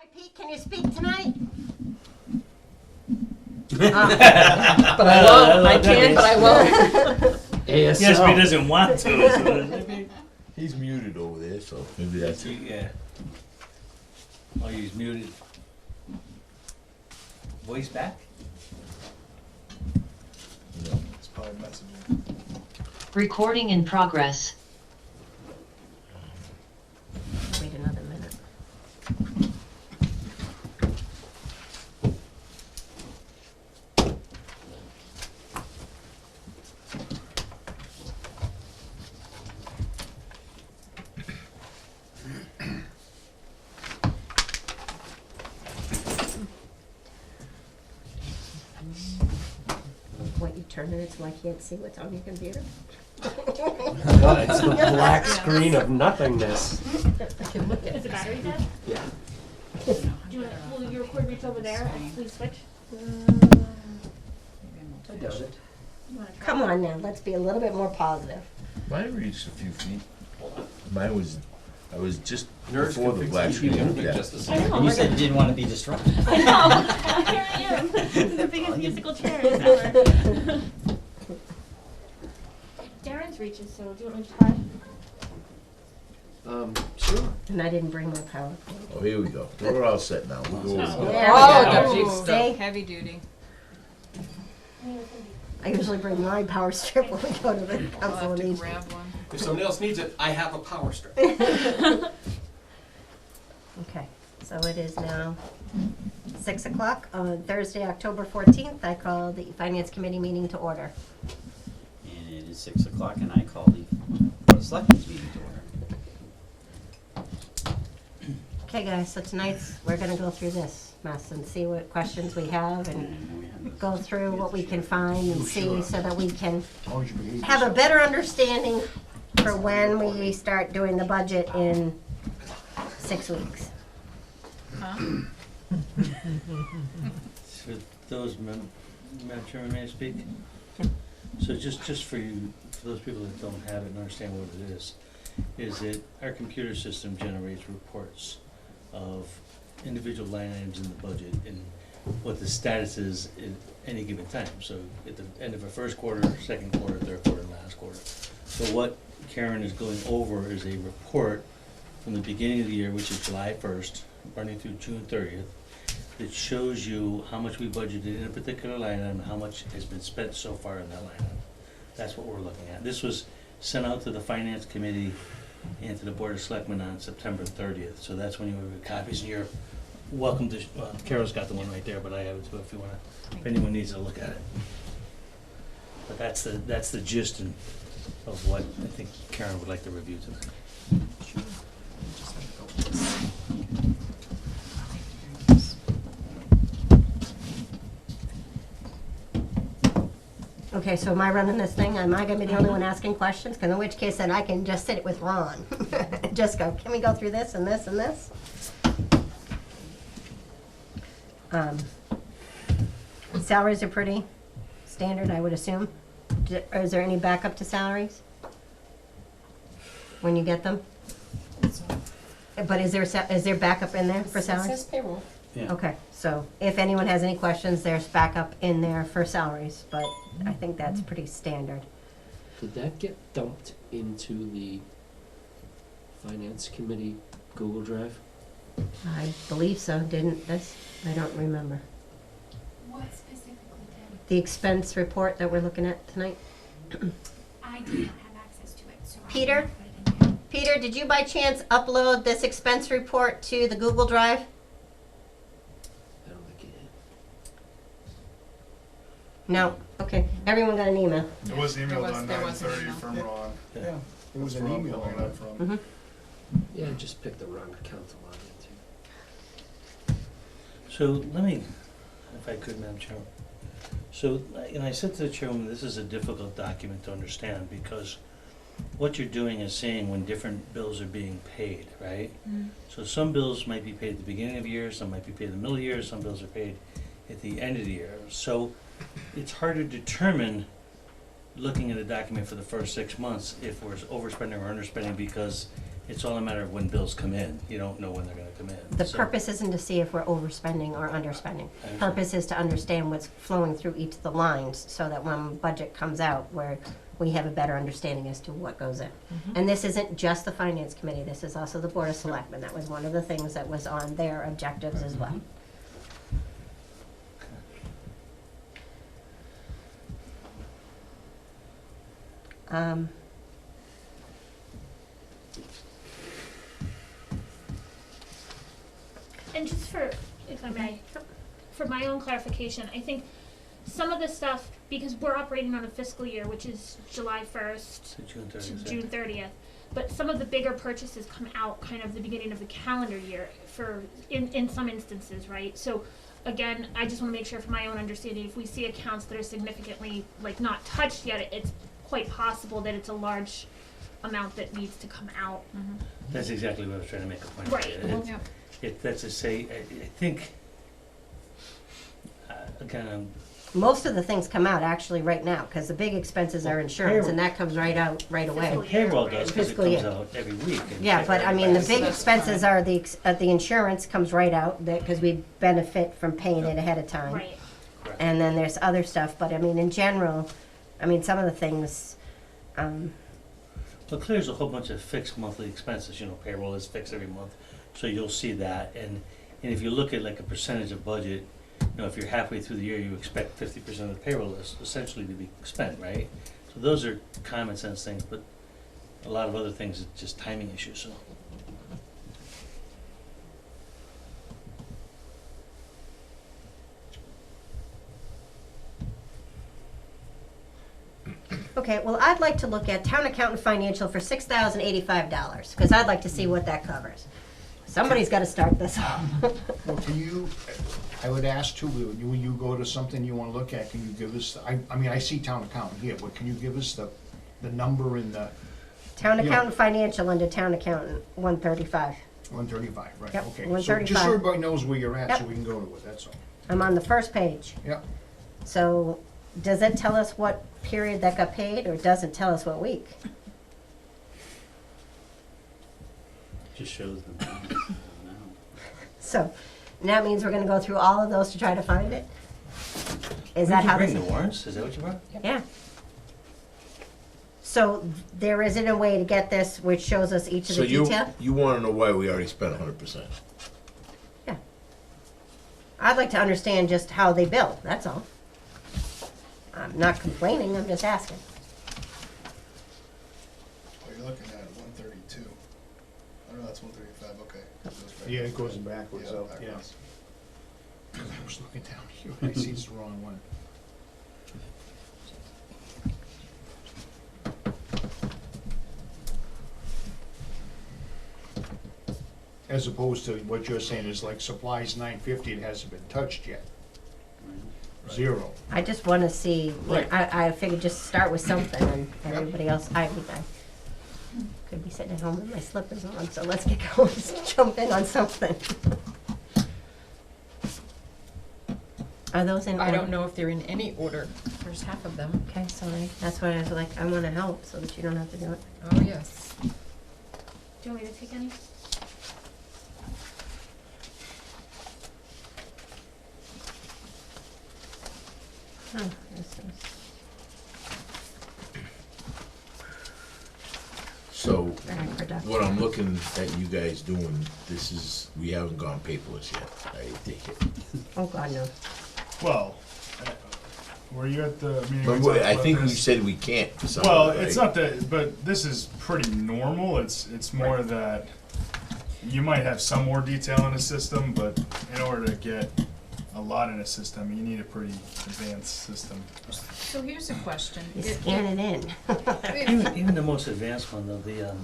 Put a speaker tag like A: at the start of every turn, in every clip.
A: Hi, Pete, can you speak tonight?
B: But I won't. I can, but I won't.
C: Yes,
D: ASL.
C: but he doesn't want to. So
E: He's muted over there, so maybe that's it.
C: yeah. Oh, he's muted. Voice back?
E: No.
F: It's probably messaging.
G: Recording in progress.
A: Wait another minute. What, you turn it so I can't see what's on your computer?
D: No, it's the black screen of nothingness.
H: Is the battery dead?
D: Yeah.
H: Do you want, will your cord reach over there and please switch?
D: I doubt it.
H: You wanna try?
A: Come on now, let's be a little bit more positive.
E: Mine reached a few feet. Mine was, I was just
D: Nerds
E: before
D: can
E: the
D: fix
E: black
D: TV
E: screen.
D: in
E: Yeah.
D: just a
H: I
D: second.
H: know.
B: And you said you didn't want to be disrupted.
H: I know. Here I am. The biggest musical chairs ever. Darren's reaches, so do you want me to try?
D: Sure.
A: And I didn't bring my power.
E: Oh, here we go. We're all set now. We'll go over.
A: There
B: Oh,
A: we
B: the
A: go.
B: big
A: See?
I: Heavy duty.
A: I usually bring my power strip when we go to the
I: I'll
A: council
I: have to
A: meeting.
I: grab one.
D: If somebody else needs it, I have a power strip.
A: Okay, so it is now 6 o'clock on Thursday, October 14th. I call the Finance Committee meeting to order.
B: And it is 6 o'clock, and I call the Board of Selectmen's meeting to order.
A: Okay, guys, so tonight's, we're gonna go through this mess and see what questions we have and
B: And we have
A: go through what we can find and see so that we can
F: As long as you behave
A: have a
F: yourself.
A: better understanding for when we start doing the budget in 6 weeks.
I: Huh?
C: For those, Madam Chairman, may I speak? So just for you, for those people that don't have it and understand what it is that our computer system generates reports of individual line items in the budget and what the status is at any given time. So at the end of a first quarter, second quarter, third quarter, and last quarter. So what Karen is going over is a report from the beginning of the year, which is July 1st, running through June 30th, that shows you how much we budgeted in a particular line item, how much has been spent so far in that line item. That's what we're looking at. This was sent out to the Finance Committee and to the Board of Selectmen on September 30th. So that's when you have copies, and you're welcome to, well, Carol's got the one right there, but I have it too if you wanna, if anyone needs to look at it. But that's the gist of what I think Karen would like to review tonight.
A: Okay, so am I running this thing? Am I gonna be the only one asking questions? Because in which case then I can just sit it with Ron. Just go, can we go through this and this and this? Salaries are pretty standard, I would assume. Or is there any backup to salaries? When you get them? But is there backup in there for salaries?
I: It says payroll.
B: Yeah.
A: Okay, so if anyone has any questions, there's backup in there for salaries, but I think that's pretty standard.
J: Did that get dumped into the Finance Committee Google Drive?
A: I believe so, didn't this? I don't remember.
H: What specifically did?
A: The expense report that we're looking at tonight?
H: I did not have access to it, so I
A: Peter?
H: didn't put it in there.
A: Peter, did you by chance upload this expense report to the Google Drive?
J: I don't think it did.
A: No, okay, everyone got an email.
F: It was emailed on
I: there was an
F: 9:30
I: email.
F: from Ron.
C: Yeah.
F: It was an email pulling it from.
A: Mhm.
J: Yeah, I just picked the wrong account to log into.
C: So let me, if I could, Madam Chairman. So, and I said to the chairwoman, this is a difficult document to understand because what you're doing is saying when different bills are being paid, right? So some bills might be paid at the beginning of the year, some might be paid in the middle of the year, some bills are paid at the end of the year. So it's hard to determine, looking at a document for the first 6 months, if we're overspending or underspending because It's all a matter of when bills come in. You don't know when they're gonna come in.
A: The
C: So-
A: purpose isn't to see if we're overspending or underspending.
C: I understand.
A: Purpose is to understand what's flowing through each of the lines, so that when budget comes out, where we have a better understanding as to what goes in. And this isn't just the finance committee, this is also the board of selectmen. That was one of the things that was on their objectives as well.
H: And just for, if I may, for my own clarification, I think some of the stuff, because we're operating on a fiscal year, which is July 1st
C: To June
H: to
C: 30th.
H: June 30th, but some of the bigger purchases come out kind of the beginning of the calendar year for, in some instances, right? So again, I just wanna make sure for my own understanding, if we see accounts that are significantly, like, not touched yet, it's quite possible that it's a large amount that needs to come out.
C: That's exactly what I was trying to make a point of.
H: Right.
C: That's to say, I think, again,
A: Most of the things come out actually right now, because the big expenses are insurance, and that comes right out right away.
H: Fiscal
C: and payroll does, because it
A: Fiscal
C: comes
A: year.
C: out every week. and
A: Yeah, but I mean, the
C: Right.
A: big
I: that's
A: expenses
I: fine.
A: are the insurance comes right out, because we benefit from paying it ahead of time.
H: Right.
C: Correct.
A: And then there's other stuff, but I mean, in general, I mean, some of the things,
C: Well, there's a whole bunch of fixed monthly expenses, payroll is fixed every month, so you'll see that, and if you look at like a percentage of budget, if you're halfway through the year, you expect 50% of the payroll is essentially to be spent, right? So those are common sense things, but a lot of other things, it's just timing issues, so.
A: okay, well, I'd like to look at town accountant financial for $6,085, because I'd like to see what that covers. Somebody's gotta start this off.
F: Well, can you, I would ask too, when you go to something you wanna look at, can you give us, I mean, I see town accountant here, but can you give us the number in the
A: Town
F: Yeah.
A: accountant financial under town accountant, 135.
F: 135, right,
A: Yep,
F: okay. So
A: 135.
F: just so everybody knows where you're at, so
A: Yep.
F: we can go to it, that's all.
A: I'm on the first page.
F: Yep.
A: So, does it tell us what period that got paid, or does it tell us what week?
B: Just shows the balance. I don't know.
A: So, that means we're gonna go through all of those to try to find it? Is that how
C: Did
A: this?
C: you bring the warrants? Is that what you brought?
A: Yeah. So, there isn't a way to get this which shows us each of
E: So
A: the detail?
E: you wanna know why we already spent 100%?
A: Yeah. I'd like to understand just how they bill, that's all. I'm not complaining, I'm just asking.
F: Oh, you're looking at 132. Oh, no, that's 135, okay.
K: Yeah, it goes backwards up, yeah.
F: I was looking down here, I see it's the wrong one. As opposed to what you're saying is like supplies 950, it hasn't been touched yet,
B: Right.
F: zero.
A: I just wanna see,
F: Right.
A: I figured just start with something, and
F: Yep.
A: everybody else, I could be sitting at home with my slippers on, so let's get going, let's jump in on something. Are those in order?
I: I don't know if they're in any order. There's half of them.
A: Okay, sorry, that's why I was like, I wanna help, so that you don't have to do it.
I: Oh, yes.
H: Do you want me to take any?
A: Oh, this is,
E: So,
A: very productive.
E: what I'm looking at you guys doing, this is, we haven't gone paperless yet, I take it.
A: Oh, God, no.
F: Well, were you at the meeting?
E: But I think we said we can't for some
F: Well,
E: of it,
F: it's
E: right?
F: not that, but this is pretty normal. It's more that you might have some more detail in the system, but in order to get a lot in a system, you need a pretty advanced system.
I: So here's a question.
A: You scan it in.
C: Even the most advanced one, though, the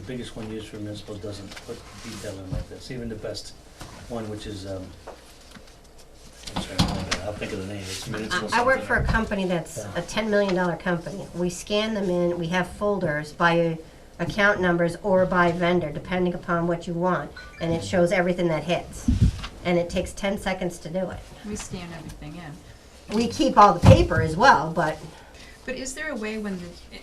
C: biggest one used for municipal doesn't put detail in like this. Even the best one, which is, I'm sorry, I'll think of the name, it's municipal
A: I work
C: something.
A: for a company that's a $10 million company. We scan them in, we have folders by account numbers or by vendor, depending upon what you want, and it shows everything that hits. And it takes 10 seconds to do it.
I: We scan everything in.
A: We keep all the paper as well, but
I: But is there a way when,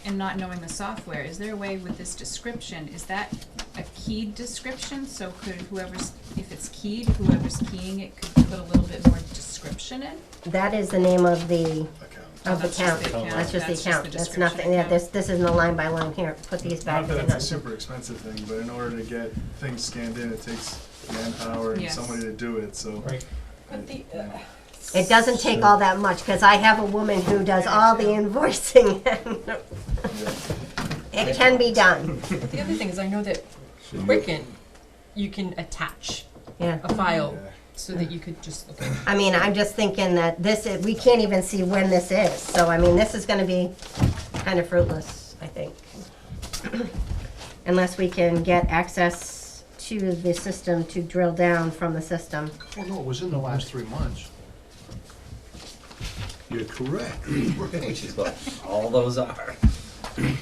I: and not knowing the software, is there a way with this description, is that a keyed description? So could whoever's, if it's keyed, whoever's keying it could put a little bit more description in?
A: That is the name of the
I: That's just
A: account.
I: the account.
A: That's just the
I: That's just
A: account.
I: the
A: That's
I: description
A: nothing, yeah,
I: account.
A: this isn't a line by line here, put these back.
F: Not that
A: they're
F: it's a
A: not-
F: super expensive thing, but in order to get things scanned in, it takes manpower and
I: Yes.
F: somebody to do it, so.
K: Right.
I: But the,
A: It doesn't take all that much, cause I have a woman who does all the invoicing. It can be done,
L: The other thing is, I know that
E: So you-
L: Quicken, you can attach
A: yeah.
L: a file so that you could just look at it.
A: I mean, I'm just thinking that we can't even see when this is, so I mean, this is gonna be kind of fruitless, I think. Unless we can get access to the system to drill down from the system.
K: Well, no, it was in the last 3 months.
E: You're correct.
B: Which is what all those are.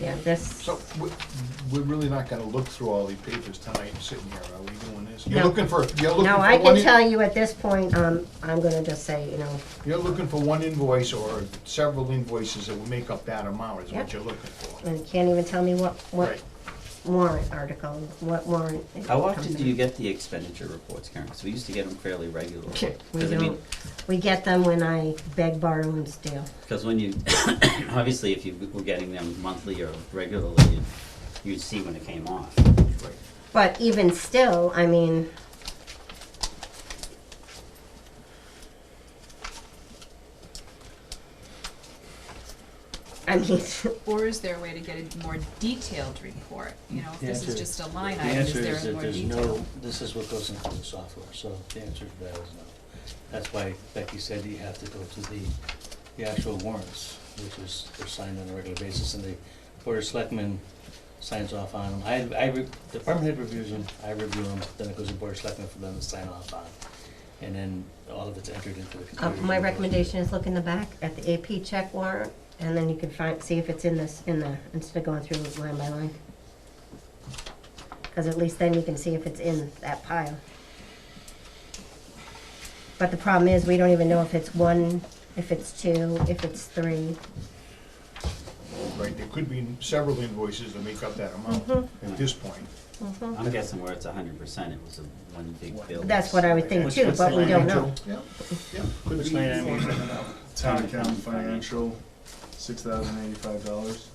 A: Yeah, this,
K: So, we're really not gonna look through all these papers tonight sitting here, are we doing this? You're
A: No.
K: looking for
A: no, I
K: one,
A: can tell you at this point, I'm gonna just say, you know,
K: you're looking for one invoice or several invoices that will make up that amount is
A: Yep.
K: what you're looking for.
A: and you can't even tell me what
K: Right.
A: warrant article, what warrant. it
B: How
A: comes
B: often do
A: in.
B: you get the expenditure reports, Karen? Because we used to get them fairly regularly.
A: We
B: 'Cause I mean,
A: don't, we get them when I beg, borrow, and steal.
B: because when you, obviously, if you were getting them monthly or regularly, you'd see when it came off.
K: Right.
A: But even still, I mean,
I: or is there a way to get a more detailed report? You know, if
C: The
I: this is
C: answer-
I: just a line
C: The
I: item, is
C: answer
I: there
C: is
I: a
C: that
I: more
C: there's
I: detail?
C: no, this is what goes into the software, so the answer to that is no. That's why Becky said you have to go to the actual warrants, which is, they're signed on a regular basis, and the Board of Selectmen signs off on them. Department head reviews them, I review them, then it goes to Board of Selectmen for them to sign off on. And then all of it's entered into the computer.
A: my recommendation is look in the back at the AP check warrant, and then you can see if it's in there, instead of going through line by line. Cause at least then you can see if it's in that pile. But the problem is, we don't even know if it's one, if it's two, if it's three.
K: Right, there could be several invoices that make up that amount
A: Mhm.
K: at this point.
B: I'm guessing where it's 100%, it was a one big bill.
A: That's what I would think
C: What's-
A: too,
C: what's
A: but
C: the
A: we don't
C: line
A: know.
K: Yeah, yeah, could
C: Which
K: be.
C: line item are you talking about?
F: Town account financial, $6,085.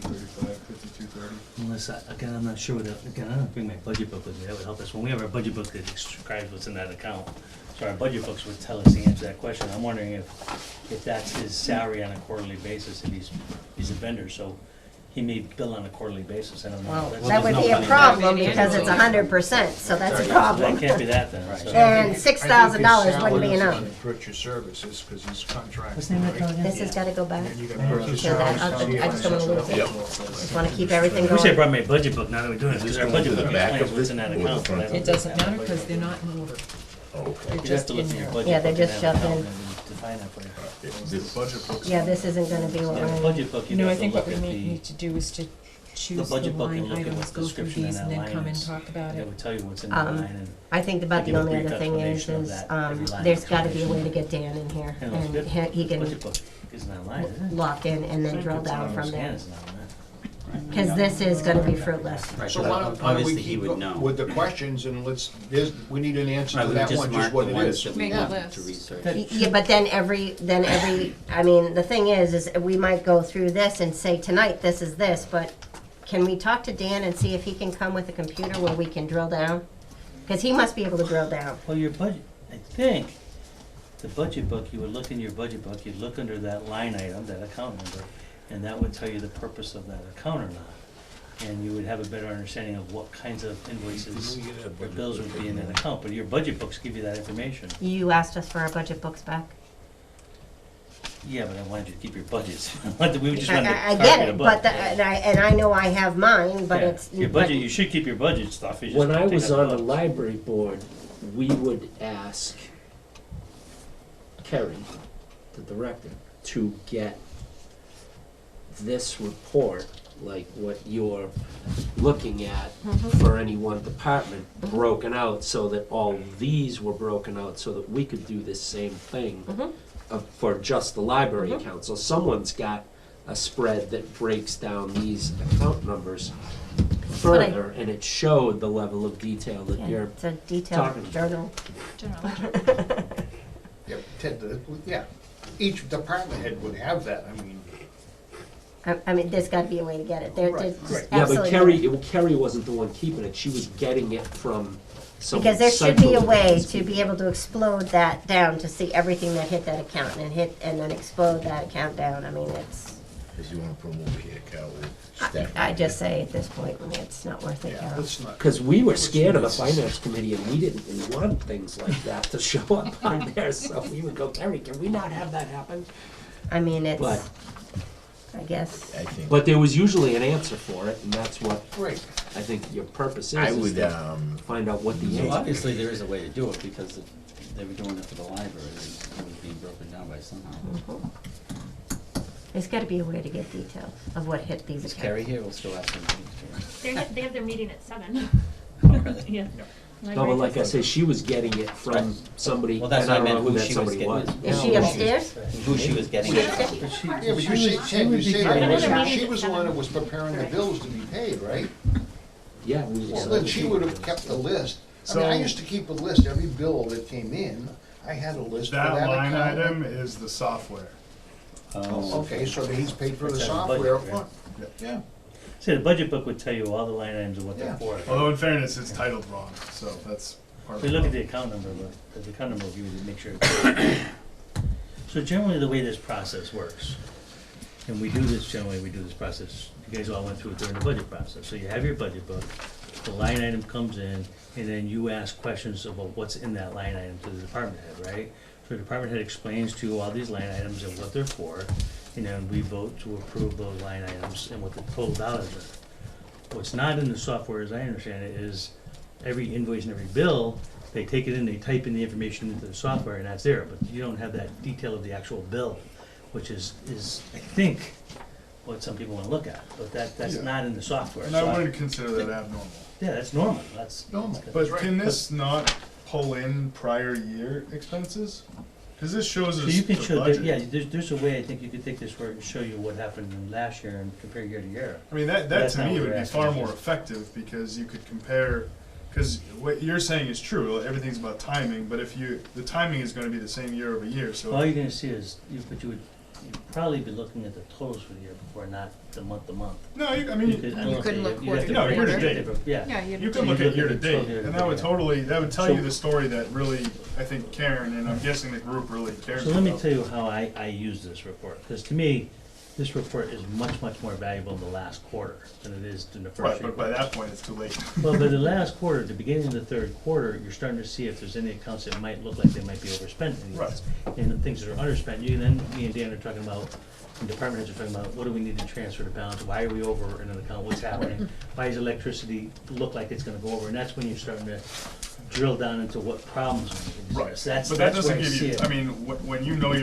F: 001355230.
C: Unless, again, I'm not sure without, again, I don't bring my budget book with me, that would help us. When we have our budget book that describes what's in that account, so our budget books would tell us the answer to that question. I'm wondering if that's his salary on a quarterly basis, if he's a vendor, so he may bill on a quarterly basis, I don't know.
A: Well,
C: That's-
A: that would
B: there's
A: be
B: no
A: a
B: money
A: problem
B: there.
A: because it's 100%, so that's a
C: So
A: problem.
C: that can't be that then, so.
A: And $6,000 wouldn't be enough.
K: Purchase services, because he's contracted.
C: What's the name of that
K: right?
C: again?
A: This has gotta go back.
K: And you got purchase
A: Yeah, that-
K: services.
A: I just don't wanna lose it.
E: Yep.
A: Just wanna keep everything
C: I wish I
A: going.
C: brought my budget book, now that we're doing it,
E: Is
C: because
E: this
C: our
E: going
C: budget
E: to the
C: book
E: back
C: explains
E: of
C: what's
E: it
C: in that
E: or the
C: account.
E: front?
C: but I don't
L: It doesn't
C: have a
L: matter
C: budget
L: because
C: book.
L: they're not in order.
E: Okay.
L: They're
C: You have
L: just
C: to look
L: in
C: at your
L: there.
C: budget
A: Yeah,
C: book
A: they're
C: and
A: just
C: that
A: shoved
C: account
A: in.
C: and define that for you.
F: The budget book's.
A: Yeah, this isn't gonna be what
C: So the
A: we're,
C: budget book, you
L: No, I
C: have to
L: think
C: look
L: what
C: at
L: we
C: the,
L: need to do is to choose the
C: budget book and
L: line
C: look at
L: items,
C: what the
L: go through
C: description in
L: these,
C: that
L: and then
C: line
L: come and
C: is.
L: talk about
C: it
L: it.
C: would tell you what's in the
A: Um,
C: line and.
A: I think about
C: Give
A: the
C: a
A: only
C: brief
A: other thing is,
C: explanation of that, every line
A: there's gotta be a way to
C: explanation.
A: get Dan in here,
C: You know, it's
A: and
C: good.
A: he can
C: Budget book isn't that line, is it?
A: lock in and then drill
C: It's on
A: down
C: the
A: from
C: scan,
A: there.
C: it's not on that.
A: Cause this is gonna be fruitless.
B: Right,
K: So
B: but
K: why don't we
B: obviously he
K: keep
B: would
K: go-
B: know.
K: with the questions and we need an answer
B: Right,
K: to
B: we would
K: that
B: just
K: one,
B: mark
K: just what
B: the
K: it
B: ones
K: is.
B: that we
I: Make a
B: want
I: list.
B: to research.
C: That-
A: Yeah, but then I mean, the thing is we might go through this and say tonight, this is this, but can we talk to Dan and see if he can come with a computer where we can drill down? Cause he must be able to drill down.
C: Well, your budget, I think, the budget book, you would look in your budget book, you'd look under that line item, that account number, and that would tell you the purpose of that account or not. And you would have a better understanding of what kinds of invoices
E: Can we get that
C: or
E: budget
C: bills
E: book
C: would be in
E: taken
C: that
E: out?
C: account, but your budget books give you that information.
A: You asked us for our budget books back.
C: Yeah, but I wanted you to keep your budgets. We just wanted to
A: I
C: copy
A: get
C: the
A: it,
C: book.
A: but and I know I have mine, but
C: Yeah,
A: it's.
C: your
A: but-
C: budget, you should keep your budget stuff, you just
J: When I
C: take
J: was
C: out
J: on the
C: book.
J: library board, we would ask Kerry, the director, to get this report, like what you're looking at for any one department, broken out so that all these were broken out so that we could do this same thing for just the library
A: Mhm.
J: account. So someone's got a spread that breaks down these account numbers further, and it showed the level of detail that
A: Yeah,
J: you're
A: it's a detailed
J: talking about.
A: journal.
I: General ledger.
K: Yeah, yeah, each department head would have that, I mean.
A: I mean, there's gotta be a way to get it. There,
K: Right,
A: there's
K: right.
J: Yeah, but
A: absolutely.
J: Carrie wasn't the one keeping it. She was getting it from someone
A: Because there should be a
J: centrally.
A: way to be able to explode that down to see everything that hit that account and then explode that account down. I mean, it's,
E: Cause you wanna promote here, Cal,
A: I just say at this point, it's not worth it,
K: Yeah,
A: Carol.
K: let's not.
J: Because we were scared of the finance committee, and we didn't want things like that to show up on there, so we would go, Carrie, can we not have that happen?
A: I mean, it's,
J: But,
A: I guess,
E: I think.
J: but there was usually an answer for it, and that's what
K: Right.
J: I think your purpose
E: I
J: is
E: would,
J: to find out what the
B: So
J: answer is.
B: obviously, there is a way to do it, because if they were doing it for the library, it was being broken down by somehow.
A: mhm. There's gotta be a way to get details of what hit these
B: Is
A: accounts.
B: Carrie here? We'll still ask them.
H: They have their meeting at 7.
B: Oh, really?
H: Yeah.
J: No, but like I say, she was getting it from
B: Right.
J: somebody,
B: Well,
J: and
B: that's
J: I
B: what I
J: don't know
B: meant,
J: who
B: who
J: that
B: she was
J: somebody
B: getting
J: was.
B: it.
A: Is she upstairs?
B: Who she was getting it from.
K: Yeah, but you said that
H: Another
K: she
H: meeting
K: was the
H: at
K: one that
H: 7.
K: was preparing the bills to be paid, right?
J: Yeah, we
K: Well, then she would have kept the list. I mean, I
F: So-
K: used to keep a list, every bill that came in, I had a list for that
F: That
K: account.
F: line item is the software.
B: Oh,
K: Okay, so then he's paid for the
B: That's out of the
K: software
B: budget,
K: upfront. Yeah.
M: See, the budget book would tell you all the line items and what they're
K: Yeah.
M: for.
F: Although in fairness, it's titled wrong, so that's part of
M: We
F: it.
M: look at the account number, but the account number will give you to make sure. It's so generally, the way this process works, and we do this process, you guys all went through it during the budget process. So you have your budget book, the line item comes in, and then you ask questions about what's in that line item to the department head, right? So the department head explains to you all these line items and what they're for, and then we vote to approve those line items and what the total dollars are. What's not in the software, as I understand it, is every invoice and every bill, they take it in, they type in the information into the software, and that's there, but you don't have that detail of the actual bill, which is, I think, what some people wanna look at, but that's
F: Yeah.
M: not in the software.
F: And
M: So
F: I wouldn't consider that abnormal.
M: Yeah, that's normal, that's.
K: Normal.
F: But can this not pull in prior year expenses? Because this shows us
M: So you can
F: the
M: show,
F: budget.
M: yeah, there's a way, I think you could take this word and show you what happened in last year and compare year to year.
F: I mean, that
M: That's
F: to
M: not
F: me
M: what
F: would
M: we're
F: be
M: asking.
F: far more effective, because you could compare, because what you're saying is true, everything's about timing, but if the timing is gonna be the same year over year,
M: All
F: so.
M: you're gonna see is, you'd probably be looking at the totals for the year before, not the month to month.
F: No, I
M: You
F: mean,
M: could- I
L: You
M: don't
L: couldn't
M: say
L: look
M: you'd have to
F: quarter to
M: break
F: quarter.
M: it, yeah.
I: Yeah, you
F: you can look at year to date,
M: Yeah.
F: and that would tell
M: So-
F: you the story that really, I think Karen, and I'm guessing the group really cares
M: So
F: about.
M: let me tell you how I use this report, because to me, this report is much more valuable in the last quarter than it is in the
F: Right,
M: first
F: but by that point, it's too late.
M: Well, by the last quarter, at the beginning of the third quarter, you're starting to see if there's any accounts that might look like they might be overspent.
F: Right.
M: And the things that are underspent, me and Dan are talking about, and department heads are talking about, what do we need to transfer to balance? Why are we over in an account? What's happening? Why does electricity look like it's gonna go over? And that's when you're starting to drill down into what problems we
F: Right,
M: exist. That's
F: but that
M: where
F: doesn't
M: I
F: give
M: see
F: you,
M: it.
F: I mean, when you know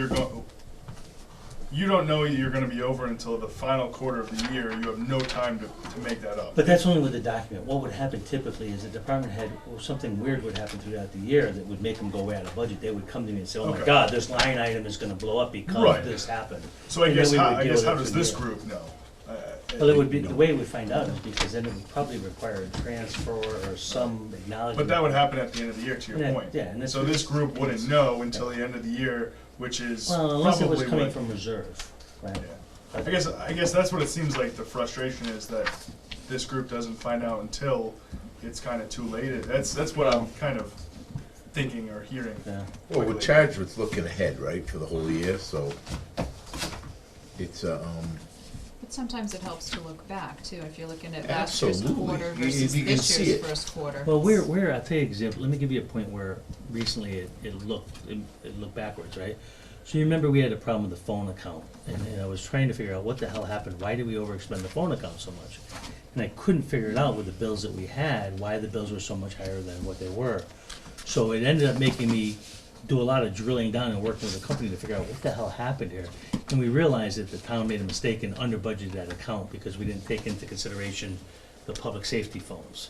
F: you don't know you're gonna be over until the final quarter of the year, you have no time to make that up.
M: But that's only with the document. What would happen typically is the department head, or something weird would happen throughout the year that would make them go way out of budget. They would come to me and say, oh my
F: Okay.
M: God, this line item is gonna blow up because
F: Right.
M: this happened.
F: So I
M: And then
F: guess
M: we
F: how,
M: would
F: I
M: deal
F: guess
M: with
F: how
M: it
F: does
M: for
F: this
M: the year.
F: group know?
M: Well, it would be, the way we find out is because then it would probably require a transfer or some acknowledgement.
F: But that would happen at the end of the year, to your
M: Yeah,
F: point.
M: yeah, and that's
F: So
M: what
F: this
M: it's-
F: group wouldn't know until the end of the year, which is
M: Well, unless it was
F: probably
M: coming
F: what.
M: from reserve, right?
F: Yeah. I guess that's what it seems like the frustration is, that this group doesn't find out until it's kind of too late. That's what I'm kind of thinking or hearing.
M: Yeah.
E: Well, we're charged with looking ahead, right, for the whole year, so it's,
I: But sometimes it helps to look back too, if you're looking at last year's
E: Absolutely.
I: quarter
E: You-
I: versus
E: you can
I: this
E: see
I: year's
E: it.
I: first quarter.
M: Well, I'll tell you an example, let me give you a point where recently it looked backwards, right? So you remember we had a problem with the phone account, and I was trying to figure out what the hell happened, why did we overexpend the phone account so much? And I couldn't figure it out with the bills that we had, why the bills were so much higher than what they were. So it ended up making me do a lot of drilling down and working with the company to figure out what the hell happened here. And we realized that the town made a mistake and under budgeted that account because we didn't take into consideration the public safety phones.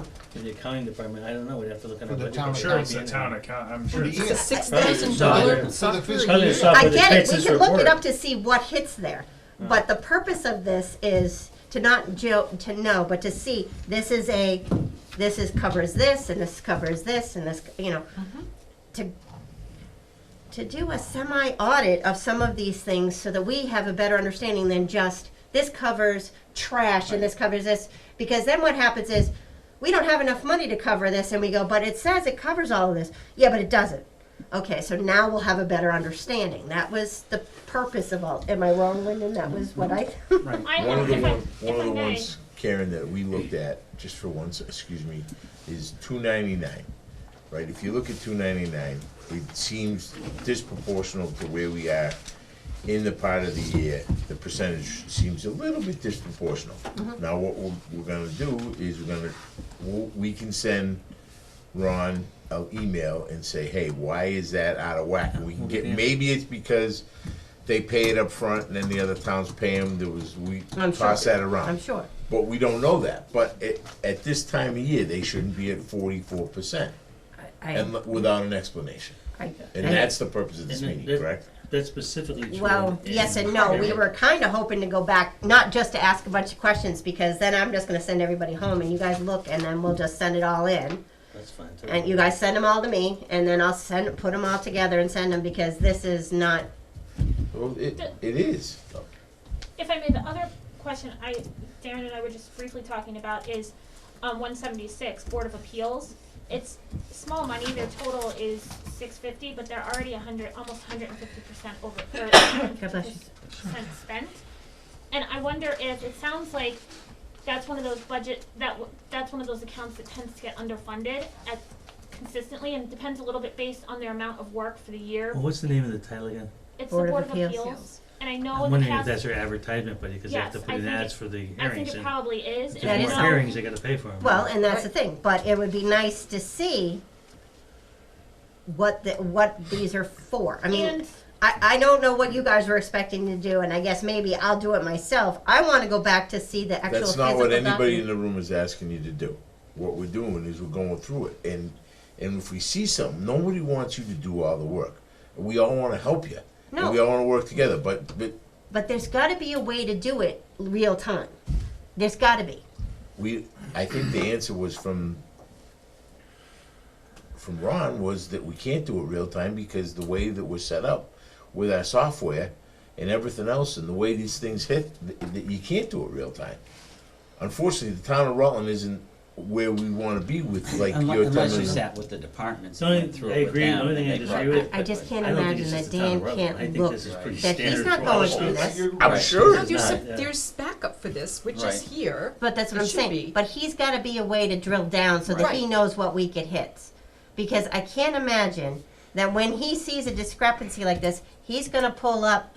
A: Oh.
M: In the accounting department, I don't know, we'd have to look on
K: For
M: the
K: the
M: budget.
K: town
F: I'm
M: but
F: sure
M: it
F: it's
M: might
F: a
M: be in
F: town
M: there.
F: account, I'm sure.
K: the
F: it's-
K: year.
L: It's a
M: Probably
L: $6,000
M: software.
L: software
K: physical
M: Probably
L: year.
M: software
A: I
M: that
A: get it,
M: creates
A: we
M: this
A: can look it
M: report.
A: up to see what hits there. But the purpose of this is to not to know, but to see, this is this is covers this, and this covers this, and this, you know, to do a semi-audit of some of these things so that we have a better understanding than just, this covers trash and this covers this, because then what happens is, we don't have enough money to cover this, and we go, but it says it covers all of this. Yeah, but it doesn't. Okay, so now we'll have a better understanding. That was the purpose of all, am I wrong, Lyndon? That was what I,
H: I,
E: One of the
H: if I,
E: one
H: if
E: of
H: I
E: the
H: may,
E: ones, Karen, that we looked at, just for once, excuse me, is 299. Right, if you look at 299, it seems disproportional to where we are in the part of the year. The percentage seems a little bit disproportional. Now, what we're gonna do is we can send Ron an email and say, hey, why is that out of whack? And we can get, maybe it's because they pay it up front and then the other towns pay them. We
A: I'm
E: toss
A: sure.
E: that around.
A: I'm sure.
E: But we don't know that. But at this time of year, they shouldn't be at 44%, and without an explanation. And that's the purpose of this
M: And
E: meeting,
M: that-
E: correct?
M: That's specifically true.
A: Well, yes and no. We were kind of hoping to go back, not just to ask a bunch of questions, because then I'm just gonna send everybody home and you guys look and then we'll just send it all in.
M: That's fine too.
A: And you guys send them all to me and then I'll put them all together and send them, because this is not,
E: Well, it is.
H: if I may, the other question Darren and I were just briefly talking about is, 176, Board of Appeals. It's small money, their total is $650, but they're already almost 150% over, or 150% spent. And I wonder if, it sounds like that's one of those that's one of those accounts that tends to get underfunded consistently, and depends a little bit based on their amount of work for the year.
M: Well, what's the name of the title again?
H: It's
A: Board
H: the
A: of
H: Board of
A: Appeals.
H: Appeals. And I know
M: I'm
H: in the
M: wondering if
H: past,
M: that's their advertisement, buddy, because they have to
H: Yes,
M: put
H: I
M: in
H: think
M: ads for the
H: I think
M: hearings.
H: it
M: And
H: probably is.
M: if
H: And
M: there's
A: That
M: more
A: is
H: so-
M: hearings, they gotta pay for them.
A: well, and that's the thing, but it would be nice to see what these are for. I mean,
H: And-
A: I don't know what you guys were expecting to do, and I guess maybe I'll do it myself. I want to go back to see the actual
E: That's
A: physical
E: not what anybody
A: document.
E: in the room is asking you to do. What we're doing is we're going through it, and if we see something, nobody wants you to do all the work. We all want to help you,
A: No.
E: and we all want to work together. But
A: But there's got to be a way to do it real time. There's got to be.
E: I think the answer was from Ron was that we can't do it real time because the way that we're set up with our software and everything else, and the way these things hit, that you can't do it real time. Unfortunately, the town of Rutland isn't where we want to be with, like, your
B: Unless you
E: telling.
B: sat with the departments
M: The
B: and
M: only-
B: went through
M: I
B: it with
M: agree. The
B: them.
M: only thing
B: and
M: I
B: they
M: disagree
B: brought-
M: with-
A: I just can't
M: I don't think
A: imagine
M: it's
A: that
M: just the town of
A: Dan
M: Rutland. I
A: can't
M: think
A: look,
M: this is pretty
A: that he's
M: standard
A: not
M: for
A: going
M: all
A: through
M: states.
A: this.
E: I'm
B: Right.
E: sure.
B: It's not, yeah.
L: There's backup for this, which
B: Right.
L: is here.
A: But that's what
L: It
A: I'm
L: should
A: saying.
L: be.
A: But he's got to be a way to drill down so that he
L: Right.
A: knows what week it hits. Because I can't imagine that when he sees a discrepancy like this, he's going to pull up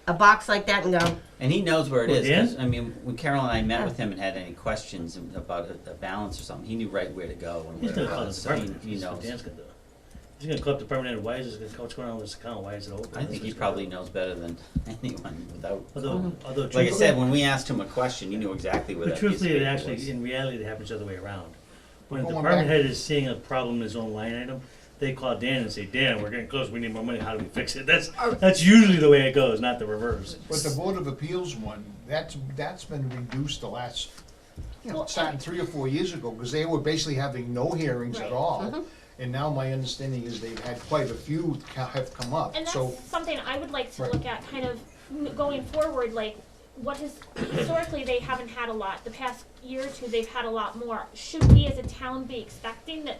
A: a box like that and go,
B: And he knows where it
M: Well,
B: is, 'cause,
M: Dan?
B: I mean, when Carol and I met with him and had any questions about a balance or something, he knew right where to go and
M: He's
B: where
M: gonna
B: it
M: call the
B: was, so he
M: department.
B: he
M: That's what
B: knows.
M: Dan's gonna do. He's gonna call up the department head. Why is this? What's going on with this account? Why is it open?
B: I think he probably knows better than anyone without.
M: Although
B: Like I
M: truthfully-
B: said, when we asked him a question, you knew exactly where
M: But
B: that piece of
M: truthfully, it
B: paper
M: actually,
B: was.
M: in reality, it happens the other way around. When a
K: Going
M: department
K: back-
M: head is seeing a problem in his own line item, they call Dan and say, Dan, we're getting close, we need more money, how do we fix it? That's usually the way it goes, not the reverse.
K: But the Board of Appeals one, that's been reduced the last,
H: Well,
K: starting 3 or 4 years ago, because they were basically having no hearings at
H: Right.
K: all. And now my understanding is they've had quite a few have come up,
H: And that's
K: so.
H: something I would like to
K: Right.
H: look at kind of going forward, like historically they haven't had a lot. The past year or two they've had a lot more. Should we as a town be expecting that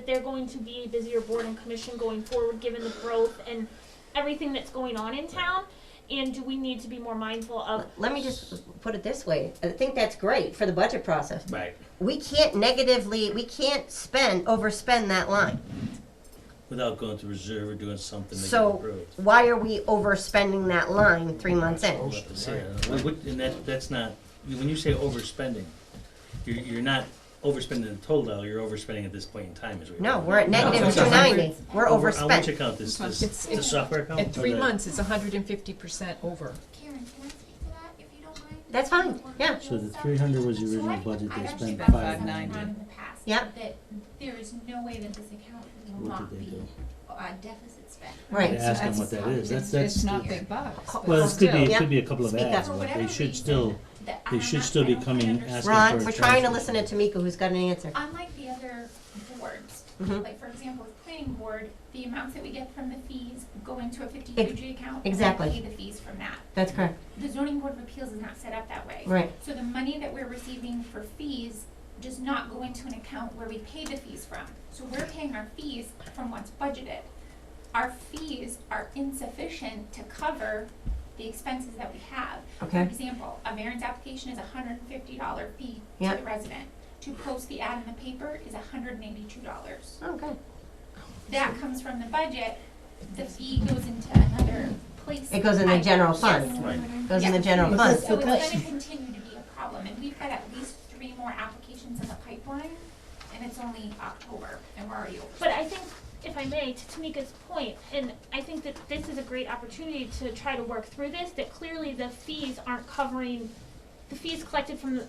H: they're going to be a busier board and commission going forward given the growth and everything that's going on in town? And do we need to be more mindful of
A: let me just put it this way. I think that's great for the budget process.
M: Right.
A: We can't overspend that line.
M: Without going to reserve or doing something to get
A: So
M: approved.
A: why are we overspending that line 3 months in?
M: We'll have to see. And that's not, when you say overspending, you're not overspending the total dollar, you're overspending at this point in time, is what you're
A: No,
M: doing.
A: we're at negative
B: it's a
A: 290. We're
M: On which
A: overspent.
M: account, this
L: It's-
M: the software account?
L: In
M: or
L: 3
M: the-
L: months, it's 150% over.
N: Karen, can I speak to that, if you don't mind?
A: That's fine, yeah.
M: So the 300 was the original budget, they
H: I've
M: spent
H: actually been
M: 590.
H: in the past,
A: Yeah.
H: that there is no way that this account will
M: What
H: not
M: did they
H: be
M: do?
H: deficit spend.
A: Right.
M: They ask them what that is, that's.
I: It's not big bucks. but
M: Well, it could be,
I: still.
M: it could be a couple of
A: Speak
M: ads,
A: up.
M: but they should still, they should still be coming, asking for a
A: Ron, we're trying to
M: transfer.
A: listen to Tamika, who's got an answer.
H: Unlike the other boards,
A: Mhm.
H: like for example, with planning board, the amounts that we get from the fees go into a 53G account. and we
A: Exactly.
H: pay the fees from that.
A: That's correct,
H: The zoning board of appeals is not set up that way.
A: right.
H: So the money that we're receiving for fees does not go into an account where we pay the fees from. So we're paying our fees from what's budgeted. Our fees are insufficient to cover the expenses that we have.
A: Okay.
H: For example, a variance application is a $150 fee to
A: Yep.
H: the resident. To post the ad in the paper is $182.
A: Okay.
H: That comes from the budget. The fee goes into another place.
A: It goes in the general fund.
H: Yes.
M: Right.
A: Goes in the
H: Yes.
A: general fund.
H: So it's gonna continue to be a problem, and we've got at least 3 more applications in the pipeline, and it's only October, and we're already over. But I think, if I may, to Tamika's point, and I think that this is a great opportunity to try to work through this, that clearly the fees aren't covering, the fees collected from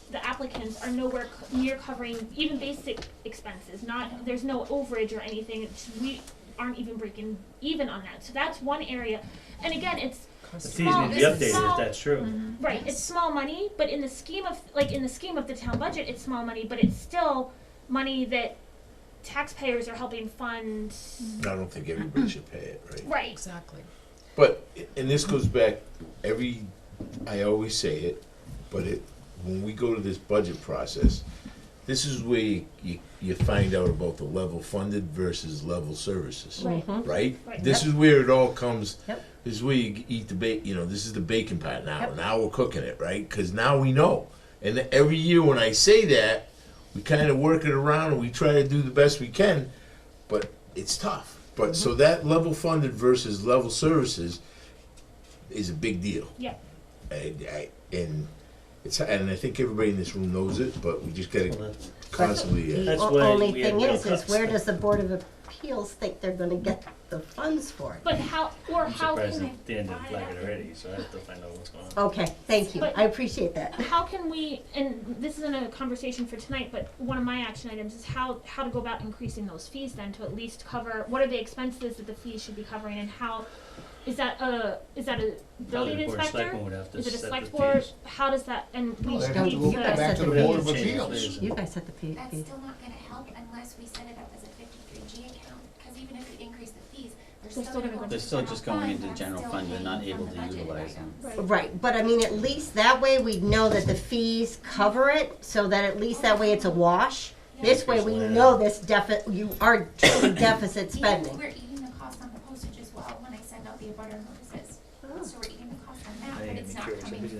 H: the applicants are nowhere near covering even basic expenses, there's no overage or anything, we aren't even breaking even on that, so that's one area. And again, it's
M: The fees
H: small,
M: need to be
H: this is
M: updated,
H: small.
M: if that's true.
H: Right, it's small money, but in the scheme of the town budget, it's small money, but it's still money that taxpayers are helping fund.
E: I don't think everybody should pay it, right?
H: Right.
L: Exactly.
E: But, and this goes back, I always say it, but when we go to this budget process, this is where you find out about the level funded versus level services,
H: Right.
E: right?
H: Right.
E: This is where it all comes,
A: Yep.
E: this is where you eat the this is the bacon part now.
A: Yep.
E: Now we're cooking it, right? Because now we know. And every year when I say that, we kind of work it around and we try to do the best we can, but it's tough. But so that level funded versus level services is a big deal.
H: Yeah.
E: And I think everybody in this room knows it, but we just gotta
M: Well,
E: constantly.
A: The
M: That's why
A: only
M: we had
A: thing
M: no
A: is
M: cuts.
A: where does the Board of Appeals think they're gonna get the funds for it?
H: But how
M: I'm
H: can
M: surprised
H: they
M: that Dan didn't
H: buy
M: flag
H: it?
M: it already, so I have to find out what's going on.
A: Okay, thank you,
H: But-
A: I appreciate that.
H: How can we, and this isn't a conversation for tonight, but one of my action items is how to go about increasing those fees then to at least cover, what are the expenses that the fees should be covering, and how, is that a building
M: The Board of
H: inspector?
M: Selectmen would have to
H: Is it a
M: set the
H: select board?
M: fees.
H: How does that, and we
K: Well, they
H: should
K: have
H: need
K: to
H: to.
K: go
A: You guys
K: back
A: set
K: to
A: the
K: the Board of
M: fees.
K: Appeals.
A: You guys set the fee.
N: That's still not gonna help unless we set it up as a 53G account, because even if we increase the fees, they're still gonna go into
B: They're still
N: general
B: just going
N: fund,
B: into
N: that's
B: general
N: still
B: fund, they're not
N: paying
B: able
N: from
B: to
N: the budgeted
B: utilize them.
N: items.
A: Right, but I mean, at least that way we know that the fees cover it, so that at least that way it's a wash. This way we know this you are truly deficit spending.
H: We're eating the cost on the postage as well when I send out the abutter notices. So we're eating the cost on that, but it's not coming from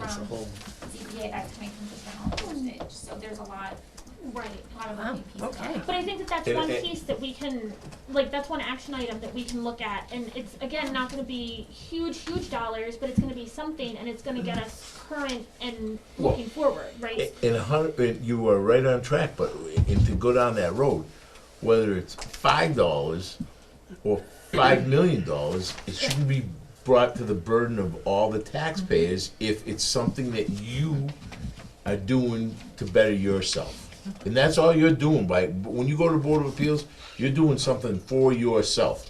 H: ZBA, that's coming from the general postage, so there's a lot of moving pieces.
A: Okay.
H: But I think that that's
E: And-
H: one
E: and-
H: piece that we can, like, that's one action item that we can look at, and it's, again, not gonna be huge dollars, but it's gonna be something, and it's gonna get us current and
E: Well,
H: looking forward, right?
E: And you are right on track, but to go down that road, whether it's $5 or $5 million, it shouldn't be brought to the burden of all the taxpayers if it's something that you are doing to better yourself. And that's all you're doing when you go to the Board of Appeals, you're doing something for yourself.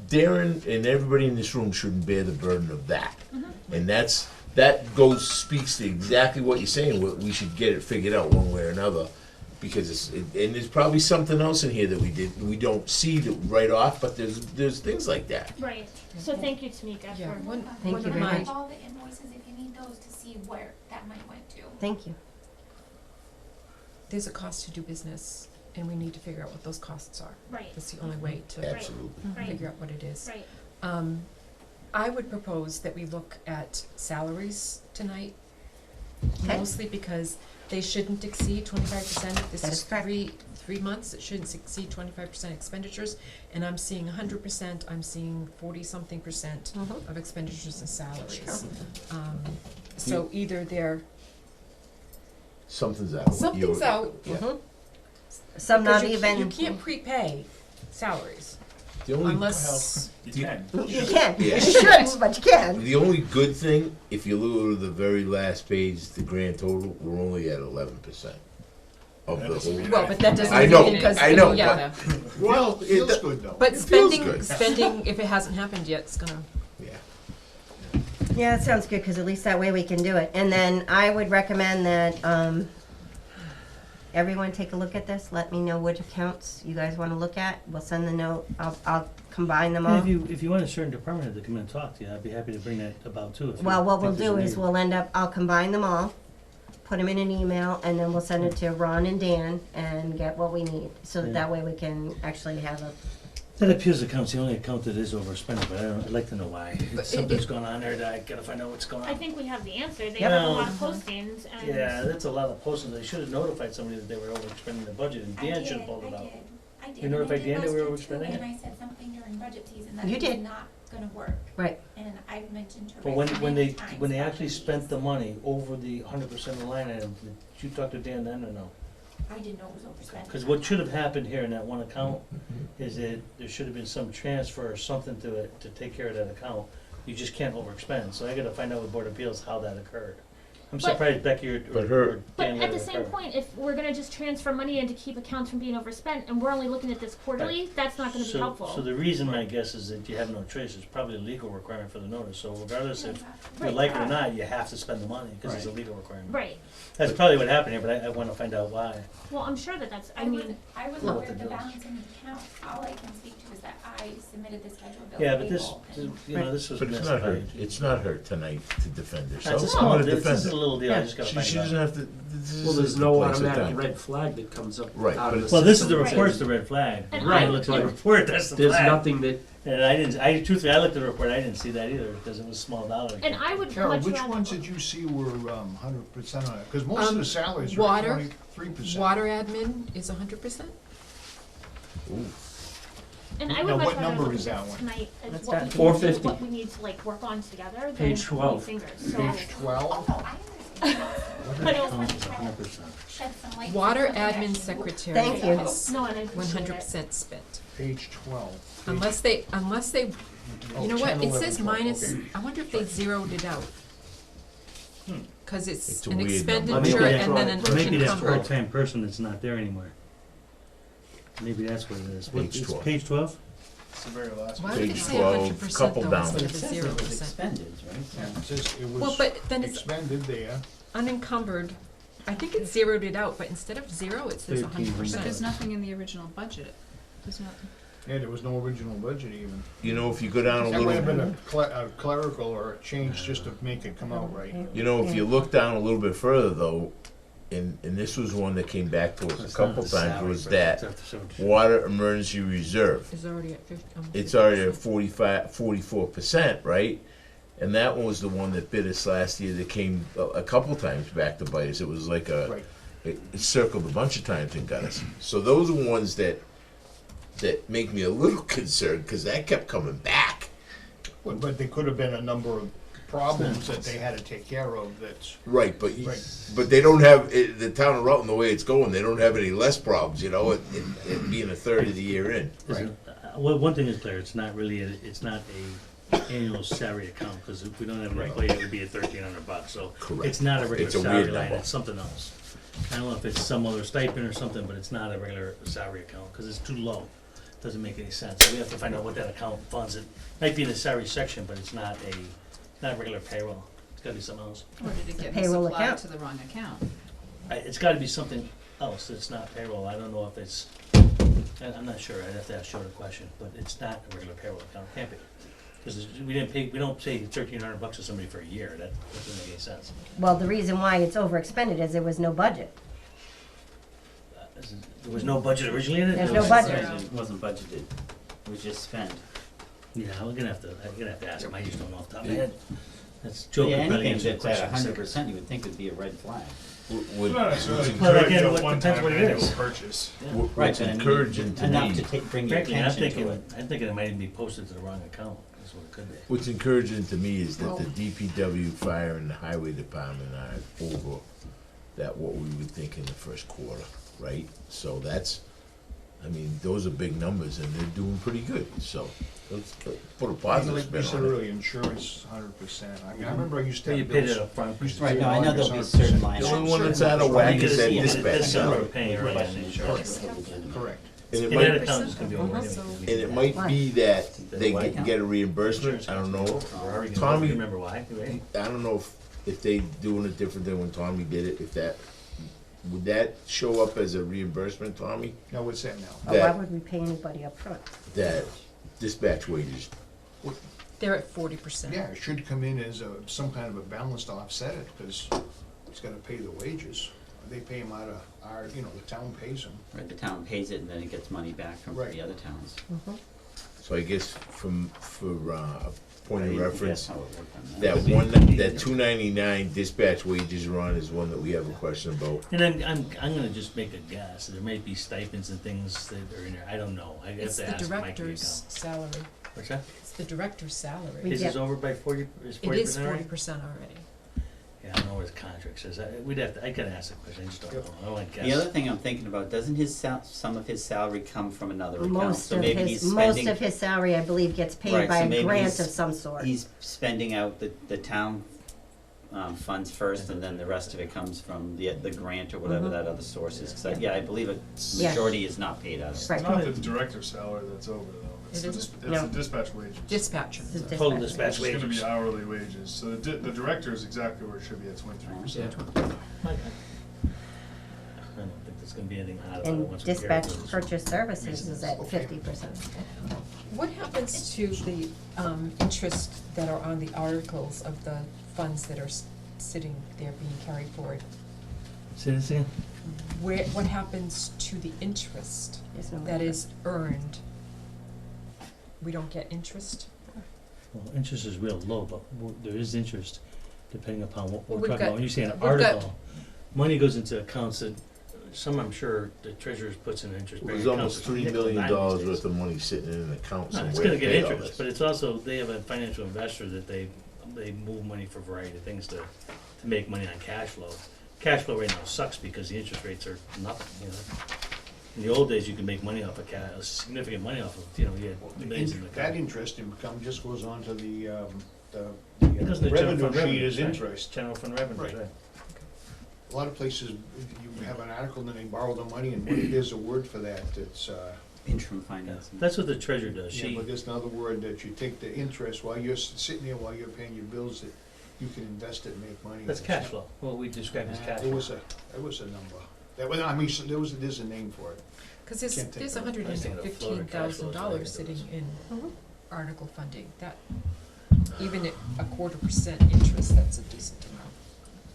E: Darren and everybody in this room shouldn't bear the burden of that. And that speaks to exactly what you're saying. We should get it figured out one way or another, because and there's probably something else in here that we don't see right off, but there's things like that.
H: Right, so thank you, Tamika,
L: Yeah,
H: for.
A: Thank you very much.
H: All the invoices, if you need those, to see where that money went to.
A: Thank you.
L: There's a cost to do business, and we need to figure out what those costs are.
H: Right,
L: That's the only way to
E: Absolutely.
H: right,
L: figure out what it is.
H: right.
L: I would propose that we look at salaries tonight,
A: Okay.
L: mostly because they shouldn't exceed 25%. If this
A: That
L: is
A: is correct.
L: three months, it shouldn't exceed 25% expenditures. And I'm seeing 100%, I'm seeing 40-something%
A: Mhm.
L: of expenditures and salaries. So either they're,
E: Something's out.
L: something's out,
E: Yeah.
A: Some not
L: because you
A: even.
L: can't prepay salaries.
E: The only,
L: unless,
F: You can.
A: You can,
E: Yeah.
A: you shouldn't, but you can.
E: the only good thing, if you look at the very last page, the grand total, we're only at 11% of the
F: That's-
E: whole.
L: well, but that doesn't
E: I
L: mean
E: know,
L: because,
E: I know,
L: yeah.
E: Well, it
K: Feels
E: do-
K: good though.
L: But
E: It feels
L: spending,
E: good.
L: spending, if it hasn't happened yet, it's gonna,
E: Yeah.
A: Yeah, that sounds good, because at least that way we can do it. And then I would recommend that, everyone take a look at this, let me know which accounts you guys wanna look at, we'll send the note, I'll combine them all.
M: If you want a certain department to come in and talk to you, I'd be happy to bring that about too. if you
A: Well, what we'll
M: think there's
A: do
M: a
A: is
M: need.
A: we'll end up, I'll combine them all, put them in an email, and then we'll send it to Ron and Dan and get what we need. So
M: Yeah.
A: that way we can actually have a,
M: That appears account's the only account that is overspending, but I'd like to know why.
L: But
M: Something's going on there that I gotta find out what's going on.
H: I think we have the answer. They
A: Yep.
H: have a lot
M: Well,
H: of postings and.
M: Yeah, that's a lot of postings. They should have notified somebody that they were overspending the budget, and
N: I
M: Dan
N: did,
M: should have pulled it out.
N: I did.
M: You notified
N: and I did
M: Dan that we were
N: last year too,
M: overspending it?
N: And I said something during budget season that
A: You
N: it was
A: did.
N: not gonna work.
A: right.
N: And I've mentioned to
M: But
N: Rick
M: when
N: many
M: they,
N: times
M: when they
N: about
M: actually
N: these.
M: spent the money over the 100% of the line item, did you talk to Dan then or no?
N: I didn't know it was overspent.
M: Because what should have happened here in that one account is that there should have been some transfer or something to it to take care of that account. You just can't overexpend, so I gotta find out with Board of Appeals how that occurred. I'm
H: But-
M: surprised Becky or
E: But her-
M: or
H: But
M: Dan
H: at
M: let
H: the
M: it
H: same
M: occur.
H: point, if we're gonna just transfer money in to keep accounts from being overspent, and we're only looking at this quarterly, that's not gonna be helpful.
M: So the reason, I guess, is that you have no choice. It's probably a legal requirement for the notice, so regardless if you
H: Right.
M: like it or not, you have to spend the money, because it's a legal requirement.
H: Right,
M: That's probably what happened here, but I wanna find out why.
H: well, I'm sure that that's, I
N: I
H: mean,
N: wasn't
M: Well,
N: aware of the
M: the bills.
N: balance in the account. All I can speak to is that I submitted the schedule bill
M: Yeah, but this,
N: payable, and
M: you know, this was
E: But it's
M: messed
E: not
M: up.
E: her, it's not her tonight to defend herself.
M: That's a
E: I'm
M: small,
E: gonna
M: this
E: defend
M: is a
E: her.
M: little deal, I just gotta
E: She
M: find
E: doesn't
M: out.
E: have to, this
J: well,
E: is
J: there's
E: the
J: no
E: place or
J: automatic
E: time.
J: red flag that comes up
E: Right,
J: out
E: but
J: of the
E: it's-
M: Well, this is the
J: system.
M: report's the red flag.
H: And
M: I
H: I-
M: looked at the report, that's the
J: There's
M: flag.
J: nothing that,
M: And I didn't, truthfully, I looked at the report, I didn't see that either, because it was small dollar.
H: and I would
K: Carol,
H: much
K: which
H: rather.
K: ones did you see were 100% on it? Because most of the salaries are
L: water,
K: 23%.
L: water admin is 100%?
E: Ooh.
H: And I
K: Now,
H: would much
K: what
H: rather
K: number
H: look
K: is
H: at
K: that
H: this
K: one?
H: tonight as
A: That's
H: what we
A: that.
H: can,
J: 450.
H: what we need to like work on together than
J: Page
H: point
J: 12.
H: fingers, so.
K: Page 12?
N: Oh, I understand. I just wanted to try to shed some light. on
L: Water
N: something that
L: admin
N: actually
L: secretary
A: Thank you.
L: is
H: No, and I appreciate it.
L: 100% spent.
K: Page 12.
L: Unless they,
K: Oh,
L: you know what,
K: 10,
L: it
K: 11,
L: says
K: 12,
L: minus,
K: okay.
L: I wonder if they zeroed it out. Cause
E: It's
L: it's
E: a
L: an
E: weird number.
L: expenditure
M: Maybe
L: and then an
M: Or maybe that
L: encumbered.
M: part-time person that's not there anymore. Maybe that's what it is. What-
E: Page
M: it's
E: 12.
M: Page 12?
F: It's the very last
L: Why
F: one.
L: would it
E: Page
L: say
E: 12,
L: 100%
E: couple
L: though
E: down.
L: instead
B: It
L: of a
B: says it
L: zero
B: was
L: percent?
B: expended, right?
K: Yeah, it says it
L: Well,
K: was
L: but then it's
K: expended there.
L: unencumbered, I think it zeroed it out, but instead of zero, it says
M: 13%.
L: 100%.
I: But there's nothing in the original budget. There's not,
K: Yeah, there was no original budget even.
E: You know, if you go down a
K: That might have been
E: little,
K: a clerical or a change just to make it come out right.
E: you know, if you look down a little bit further though, and this was one that came back to us
M: It's
E: a
M: not
E: couple
M: the
E: times,
M: salary,
E: was
M: but
E: that
M: it's after 70.
E: water emergency reserve.
L: It's already at 50.
E: It's already at 44%, right? And that one was the one that bit us last year that came a couple times back to bite us. It was like
K: Right.
E: it circled a bunch of times and got us. So those are ones that make me a little concerned because that kept coming back.
K: But there could have been a number of problems that they had to take care of that's,
E: Right, but
K: Right.
E: but they don't have the town of Rutland the way it's going. They don't have any less problems, you know. It being a third of the year in.
K: right.
M: Well, one thing is clear, it's not really, it's not a annual salary account, because if we don't have an employee, it would be at $1,300, so.
E: Correct.
M: It's not a regular
E: It's a
M: salary
E: weird
M: line,
E: number.
M: it's something else. I don't know if it's some other stipend or something, but it's not a regular salary account, because it's too low. Doesn't make any sense, so we have to find out what that account funds. It might be in the salary section, but it's not a regular payroll. It's gotta be something else.
I: or did it get
A: Payroll
I: misapplied
A: account.
I: to the wrong account?
M: It's gotta be something else, it's not payroll. I don't know if it's, I'm not sure, I'd have to ask Short a question, but it's not a regular payroll account, it can't be. Because we don't pay $1,300 to somebody for a year, that doesn't make any sense.
A: Well, the reason why it's overexpended is there was no budget.
M: There was no budget originally in it?
A: There's
M: It
A: no
M: was-
A: budget.
B: It wasn't budgeted, it was just spent.
M: Yeah, I'm gonna have to ask him, I just don't know off the top of my head. That's Joe
B: Yeah,
M: could probably
B: anything
M: answer the
B: that's at
M: question.
B: 100%, you would think would be a red flag.
E: Would,
F: Not necessarily.
M: Well,
F: Could
M: again,
F: be a
M: what depends
F: one-time
M: what it
F: annual
M: is.
F: purchase.
B: Right,
E: what's
B: but I mean,
E: encouraging to
B: enough
E: me,
B: to bring your
M: Frankly, I'm
B: attention to it.
M: thinking it might even be posted to the wrong account, that's what it could be.
E: what's encouraging to me is that the DPW, fire, and the highway department are over that what we would think in the first quarter, right? So that's I mean, those are big numbers and they're doing pretty good, so let's put a
K: Like
E: positive
K: we
E: spin
K: said
E: on it.
K: earlier, insurance, 100%. I mean, I remember I used to have
M: You paid
K: bills.
M: it up front.
K: Used to
B: Right,
K: pay
B: no, I know
K: August
B: there'll be certain
K: 100%.
B: line
E: The
B: items.
E: only one that's out of
B: Well,
E: whack
B: you
E: is
B: get
E: that
B: a- you get a
E: dispatch.
B: discount.
M: We're paying right on the insurance.
K: Correct.
E: And it
M: And that
E: might,
M: account is gonna be over
L: Mhm.
M: anyway.
E: and it might be that they get a reimbursement, I don't know. Tommy,
M: Remember why, right?
E: I don't know if they doing it different than when Tommy did it, if that, would that show up as a reimbursement, Tommy?
K: Now, what's that now?
A: Oh, why
E: That-
A: would we pay anybody up front?
E: That dispatch wages,
L: They're at 40%.
K: Yeah, it should come in as some kind of a balance to offset it, because it's gotta pay the wages. They pay them out of our, the town pays them.
B: Right, the town pays it and then it gets money back from
K: Right.
B: the other towns.
E: so I guess for a point of
B: Right,
E: reference,
B: that's how it worked on
E: that that 299 dispatch wages run is one that we have a question about.
M: And then I'm gonna just make a guess, there may be stipends and things that are in there, I don't know, I have
L: It's
M: to
L: the
M: ask Mike.
L: director's salary.
M: What's that?
L: It's the director's salary.
A: We
M: Is
A: get-
M: this over by 40, is
L: It
M: 40%
L: is
M: already?
L: 40% already.
M: Yeah, I don't know where the contract says, we'd have to, I gotta ask the question, I just don't know, I don't wanna guess.
B: The other thing I'm thinking about, doesn't some of his salary come from another account?
A: Most
B: So
A: of
B: maybe he's
A: his, most
B: spending,
A: of his salary, I believe, gets paid
B: Right,
A: by
B: so
A: a
B: maybe
A: grant
B: he's-
A: of some sort.
B: he's spending out the town funds first, and then the rest of it comes from the grant or whatever
A: Mhm.
B: that other source is. 'Cause I believe a
A: Yeah.
B: majority is not paid out of it.
A: Right.
F: It's not the director's salary that's over though, it's
L: It
F: the,
L: isn't?
F: it's
A: No.
F: the dispatch wages.
L: Dispatcher.
A: This is
M: Total
A: dispatch.
M: dispatch
F: It's gonna
M: wages.
F: be hourly wages, so the director is exactly where it should be at 23%.
M: I don't think there's gonna be anything out of it
A: And
M: once we
A: dispatch
M: carry it.
A: purchase services is at
K: Okay.
A: 50%.
L: What happens to the interest that are on the articles of the funds that are sitting there being carried forward?
M: Say this again?
L: What happens to the interest
A: There's no
L: that
A: interest.
L: is earned? We don't get interest?
M: Well, interest is real low, but there is interest depending upon what
L: Well,
M: we're
L: we've
M: talking about.
L: got-
M: When you say an
L: we've got-
M: article, money goes into accounts that, some I'm sure the treasurer puts in interest bearing
E: There's
M: accounts.
E: almost
M: which
E: $3
M: are nickel and
E: million
M: dime these days.
E: worth of money sitting in an account
M: No,
E: somewhere
M: it's
E: to
M: gonna get
E: pay all
M: interest,
E: this.
M: but it's also, they have a financial investor that they move money for a variety of things to make money on cash flow. Cash flow right now sucks because the interest rates are nothing, In the old days, you could make money off of significant money off of, you had millions in the
K: That
M: account.
K: interest income just goes on to the
M: It goes in the general
K: revenue
M: fund
K: sheet
M: revenues,
K: as
M: right?
K: interest.
M: General fund revenues,
K: Right.
M: right.
K: A lot of places, you have an article and then they borrow the money, and there's a word for that, it's,
B: Interim financing.
M: That's what the treasurer does,
K: yeah,
M: she,
K: but there's another word that you take the interest while you're sitting there, while you're paying your bills, that you can invest it and make money.
M: that's cash flow, what we describe as cash
K: It
M: flow.
K: was a number. There's a name for it.
L: Because
K: Can't think
L: there's
K: of it.
M: I was thinking of floater cash flow,
L: $115,000
M: so I think
L: sitting
M: it
L: in
A: Mhm.
L: article funding. That, even at a 1/4% interest, that's a decent amount.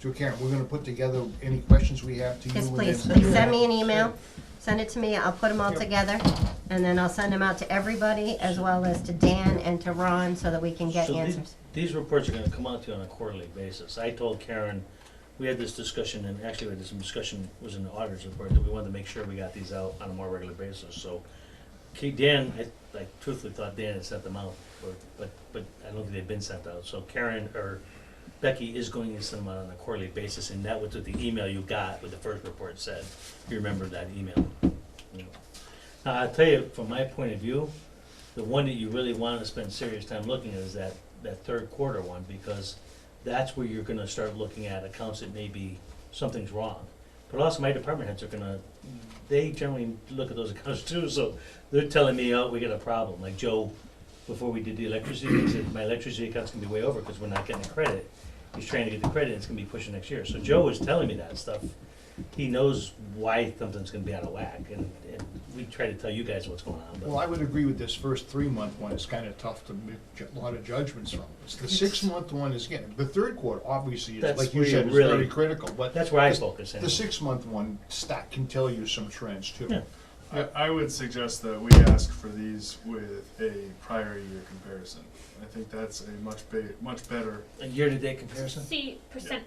K: So Karen, we're gonna put together any questions we have to you.
A: Yes,
K: and
A: please,
K: then-
A: please send me an email, send it to me, I'll put them all together, and then I'll send them out to everybody, as well as to Dan and to Ron, so that we can get
M: So
A: answers.
M: These reports are gonna come out to you on a quarterly basis. I told Karen, we had this discussion, and actually we had this discussion, was in the auditor's report, that we wanted to make sure we got these out on a more regular basis, so. Dan, I truthfully thought Dan had sent them out, but I don't think they've been sent out, so Karen, or Becky is going to send them out on a quarterly basis, and that was what the email you got with the first report said. You remember that email? You know. Now, I'll tell you, from my point of view, the one that you really want to spend serious time looking at is that third quarter one, because that's where you're gonna start looking at accounts that maybe something's wrong. But also my department heads are gonna, they generally look at those accounts too, so they're telling me, oh, we got a problem. Like Joe, before we did the electricity, he said, my electricity account's gonna be way over because we're not getting the credit. He's trying to get the credit, and it's gonna be pushing next year. So Joe was telling me that stuff. He knows why something's gonna be out of whack, and we try to tell you guys what's going on, but.
K: Well, I would agree with this first 3-month one, it's kinda tough to make a lot of judgments from. It's the 6-month one is, again, the third quarter, obviously, is,
M: That's
K: like you
M: where
K: said,
M: you
K: is
M: really-
K: very critical, but.
M: That's where I
K: the-
M: focus
K: The
M: anyway.
K: 6-month one can tell you some trends too.
M: Yeah.
F: I would suggest that we ask for these with a prior year comparison. I think that's a much better,
M: A year-to-date comparison?
H: See percent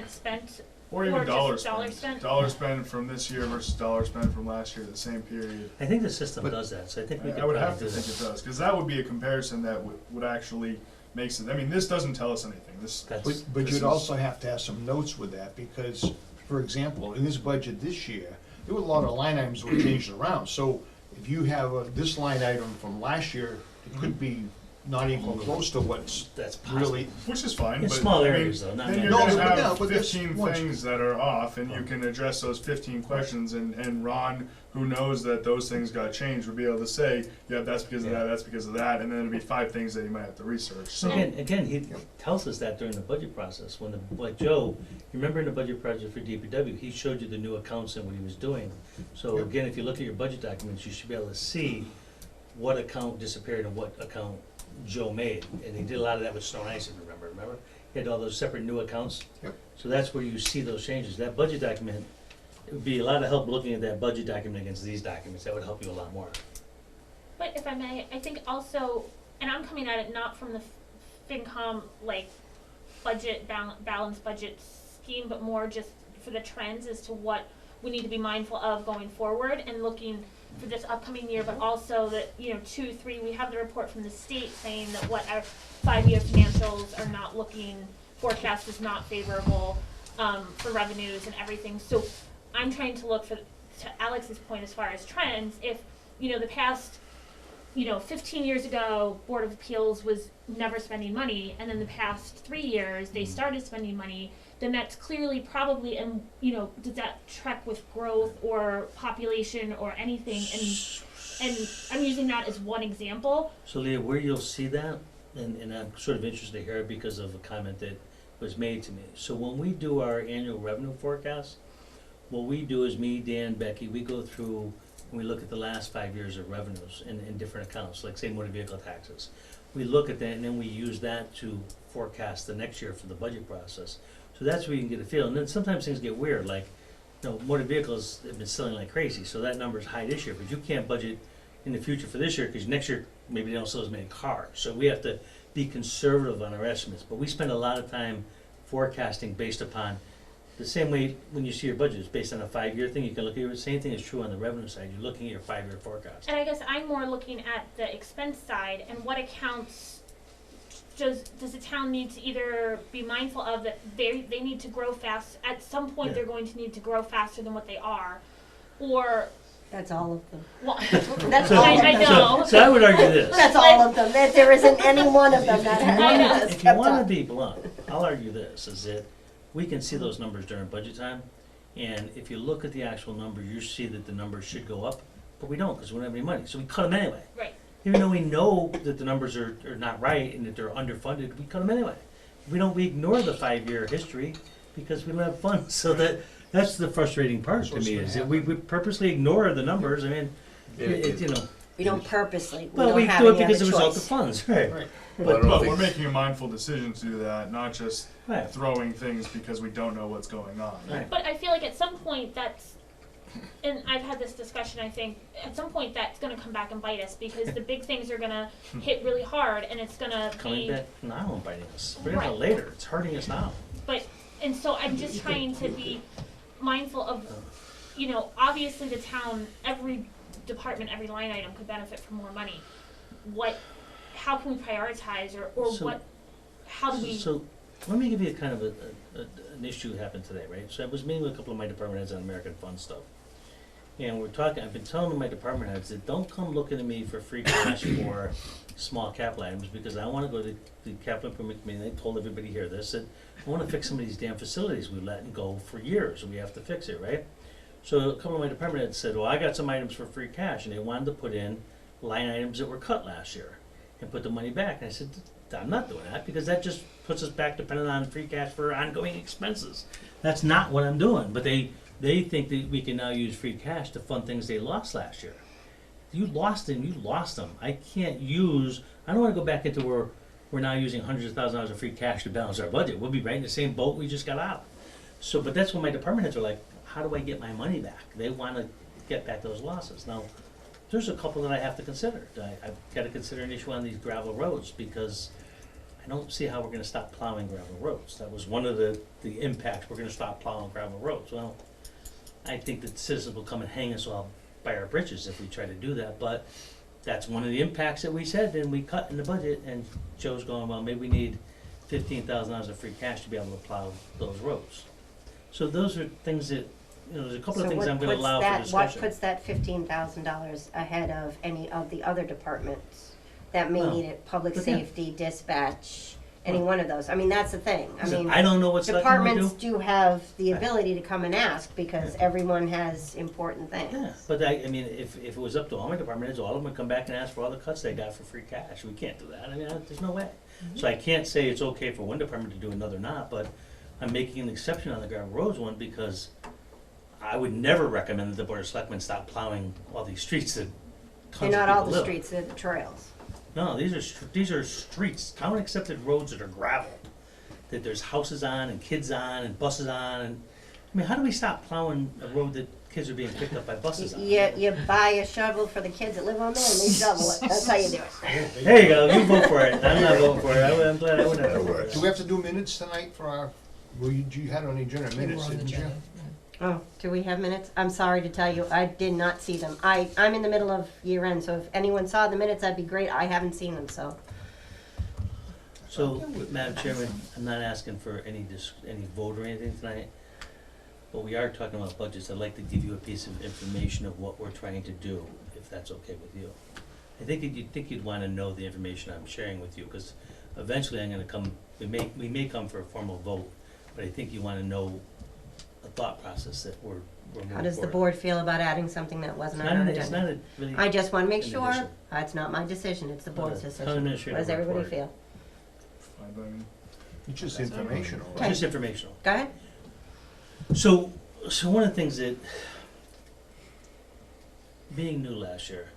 H: spent,
F: or even
H: Or
F: dollar
H: just dollar
F: spent.
H: spent?
F: Dollar spent from this year versus dollar spent from last year, the same period.
M: I think the system
K: But-
M: does that, so I think we could
F: I would
M: probably
F: have to
M: do
F: think
M: that.
F: it does, because that would be a comparison that would actually make sense. I mean, this doesn't tell us anything.
M: That's-
K: But
F: this
K: you'd
F: is-
K: also have to have some notes with that, because, for example, in this budget this year, there were a lot of line items that were changed around, so if you have this line item from last year, it could be not even close to what's
M: That's possible.
K: really.
F: Which is fine,
M: In
F: but
M: small
F: I mean,
M: areas though, not
F: then
M: many.
F: you're
K: No,
F: gonna
K: but yeah,
F: have
K: but this
F: 15
K: once-
F: things that are off, and you can address those 15 questions, and Ron, who knows that those things got changed, will be able to say, yeah, that's because of that, that's because of that, and then it'll be 5 things that you might have to research, so.
M: Again, he tells us that during the budget process, when like Joe, you remember in the budget project for DPW, he showed you the new accounts and what he was doing. So
K: Yep.
M: again, if you look at your budget documents, you should be able to see what account disappeared and what account Joe made. And he did a lot of that with snow and ice, if you remember? He had all those separate new accounts.
K: Yep.
M: So that's where you see those changes. That budget document, it would be a lot of help looking at that budget document against these documents. That would help you a lot more.
H: But if I may, I think also, and I'm coming at it not from the FinCom, like, budget, balanced budget scheme, but more just for the trends as to what we need to be mindful of going forward and looking for this upcoming year, but also that, 2, 3, we have the report from the state saying that what our 5-year financials are not looking, forecast is not favorable, for revenues and everything. So I'm trying to look for, to Alex's point as far as trends, if, the past 15 years ago, Board of Appeals was never spending money, and then the past 3 years, they started spending money, then that's clearly probably, and, does that track with growth or population or anything? And I'm using that as one example.
M: So Leah, where you'll see that, and I'm sort of interested to hear it because of a comment that was made to me. So when we do our annual revenue forecast, what we do is me, Dan, Becky, we go through and we look at the last 5 years of revenues in different accounts, like say motor vehicle taxes. We look at that and then we use that to forecast the next year for the budget process. So that's where you can get a feel. And then sometimes things get weird, like, motor vehicles have been selling like crazy, so that number's high this year, but you can't budget in the future for this year, because next year, maybe they don't sell as many cars. So we have to be conservative on our estimates, but we spend a lot of time forecasting based upon, the same way when you see your budget, it's based on a 5-year thing, you can look at it, the same thing is true on the revenue side, you're looking at your 5-year forecast.
H: And I guess I'm more looking at the expense side and what accounts does the town need to either be mindful of that they need to grow fast, at some point
M: Yeah.
H: they're going to need to grow faster than what they are, or,
A: That's all of them.
H: well,
A: That's all of
H: I
A: them.
H: know.
M: So I would argue this.
A: That's all of them. There isn't any one of them that
H: I know.
A: has
M: If you
A: kept
M: wanna
A: up.
M: be blunt, I'll argue this, is that we can see those numbers during budget time, and if you look at the actual number, you see that the numbers should go up, but we don't, because we don't have any money, so we cut them anyway.
H: Right.
M: Even though we know that the numbers are not right and that they're underfunded, we cut them anyway. We ignore the 5-year history because we don't have funds, so that's the frustrating part to me, is that we purposely ignore the numbers, I mean,
A: We don't purposely, we
M: well,
A: don't
M: we
A: have
M: do it
A: any
M: because
A: other
M: of result of
A: choice.
M: funds, right?
K: Right.
E: Well, I don't
F: But
E: think-
F: we're making a mindful decision to do that, not just
M: Right.
F: throwing things because we don't know what's going on.
M: Right.
H: But I feel like at some point that's, and I've had this discussion, I think, at some point that's gonna come back and bite us, because the big things are gonna hit really hard, and it's gonna
M: Coming
H: be,
M: back now and biting us, forget about
H: Right.
M: later, it's hurting us now.
H: but, and so I'm just trying to be mindful of, obviously the town, every department, every line item could benefit from more money. How can we prioritize, or
M: So-
H: what, how do we?
M: So, let me give you a kind of an issue that happened today, right? So I was meeting with a couple of my department heads on American Fund stuff. And I've been telling my department heads that don't come looking at me for free cash for small capital items, because I wanna go to the capital improvement committee, and I told everybody here this, that I wanna fix some of these damn facilities we let go for years, and we have to fix it, right? So a couple of my department heads said, well, I got some items for free cash, and they wanted to put in line items that were cut last year, and put the money back, and I said, I'm not doing that, because that just puts us back dependent on free cash for ongoing expenses. That's not what I'm doing, but they think that we can now use free cash to fund things they lost last year. You lost them. I don't wanna go back into where we're now using hundreds of thousands of dollars of free cash to balance our budget. We'll be right in the same boat we just got out. So, but that's when my department heads are like, how do I get my money back? They wanna get back those losses. Now, there's a couple that I have to consider. I've gotta consider an issue on these gravel roads, because I don't see how we're gonna stop plowing gravel roads. That was one of the impacts, we're gonna stop plowing gravel roads. Well, I think that citizens will come and hang us all by our britches if we try to do that, but that's one of the impacts that we said, and we cut in the budget, and Joe's going, well, maybe we need $15,000 of free cash to be able to plow those roads. So those are things that there's a couple
A: So
M: of things
A: what
M: I'm gonna
A: puts
M: allow for
A: that, what
M: discussion.
A: puts that $15,000 ahead of any of the other departments that may
M: Well,
A: need it, public
M: but yeah.
A: safety, dispatch, any
M: Well,
A: one of those? I mean, that's the thing. I
M: Listen,
A: mean,
M: I don't know what selectmen would
A: departments
M: do.
A: do have the
M: Right.
A: ability to come and ask because everyone has important things.
M: Yeah, but I mean, if it was up to all my department heads, all of them would come back and ask for all the cuts they got for free cash. We can't do that. I mean, there's no way. So I can't say it's okay for one department to do another not, but I'm making an exception on the gravel roads one because I would never recommend that the Board of Selectmen stop plowing all these streets that
A: They're
M: tons of
A: not all
M: people
A: the
M: live.
A: streets, they're the trails.
M: No, these are streets, town accepted roads that are gravel, that there's houses on and kids on and buses on and, I mean, how do we stop plowing a road that kids are being picked up by buses on?
A: You buy a shovel for the kids that live on there and they shovel it. That's how you do it.
M: There you go, you vote for it. I'm not voting for it. I'm glad I wouldn't have to vote for
K: Do
M: it.
K: we have to do minutes tonight for our, well, you had on the agenda
L: They were
K: minutes,
L: on the
K: didn't you?
L: agenda,
A: Oh, do we have minutes? I'm sorry to tell you, I did not see them. I'm in the middle of year end, so if anyone saw the minutes, that'd be great. I haven't seen them, so.
M: So, Madam Chairman, I'm not asking for any vote or anything tonight, but we are talking about budgets. I'd like to give you a piece of information of what we're trying to do, if that's okay with you. I think you'd wanna know the information I'm sharing with you, because eventually I'm gonna come, we may come for a formal vote, but I think you wanna know a thought process that we're moving
A: How does the
M: forward.
A: board feel about adding something that wasn't
M: It's
A: on
M: not
A: our
M: an- it's not
A: agenda?
M: a really.
A: I just wanna make
M: an
A: sure,
M: addition.
A: it's not my decision, it's the board's
M: Town
A: decision. What
M: administrator
A: does everybody
M: report.
A: feel?
F: Fine by me.
K: It's just informational.
A: Okay.
M: Just informational.
A: Go ahead.
M: So one of the things that, being new last year,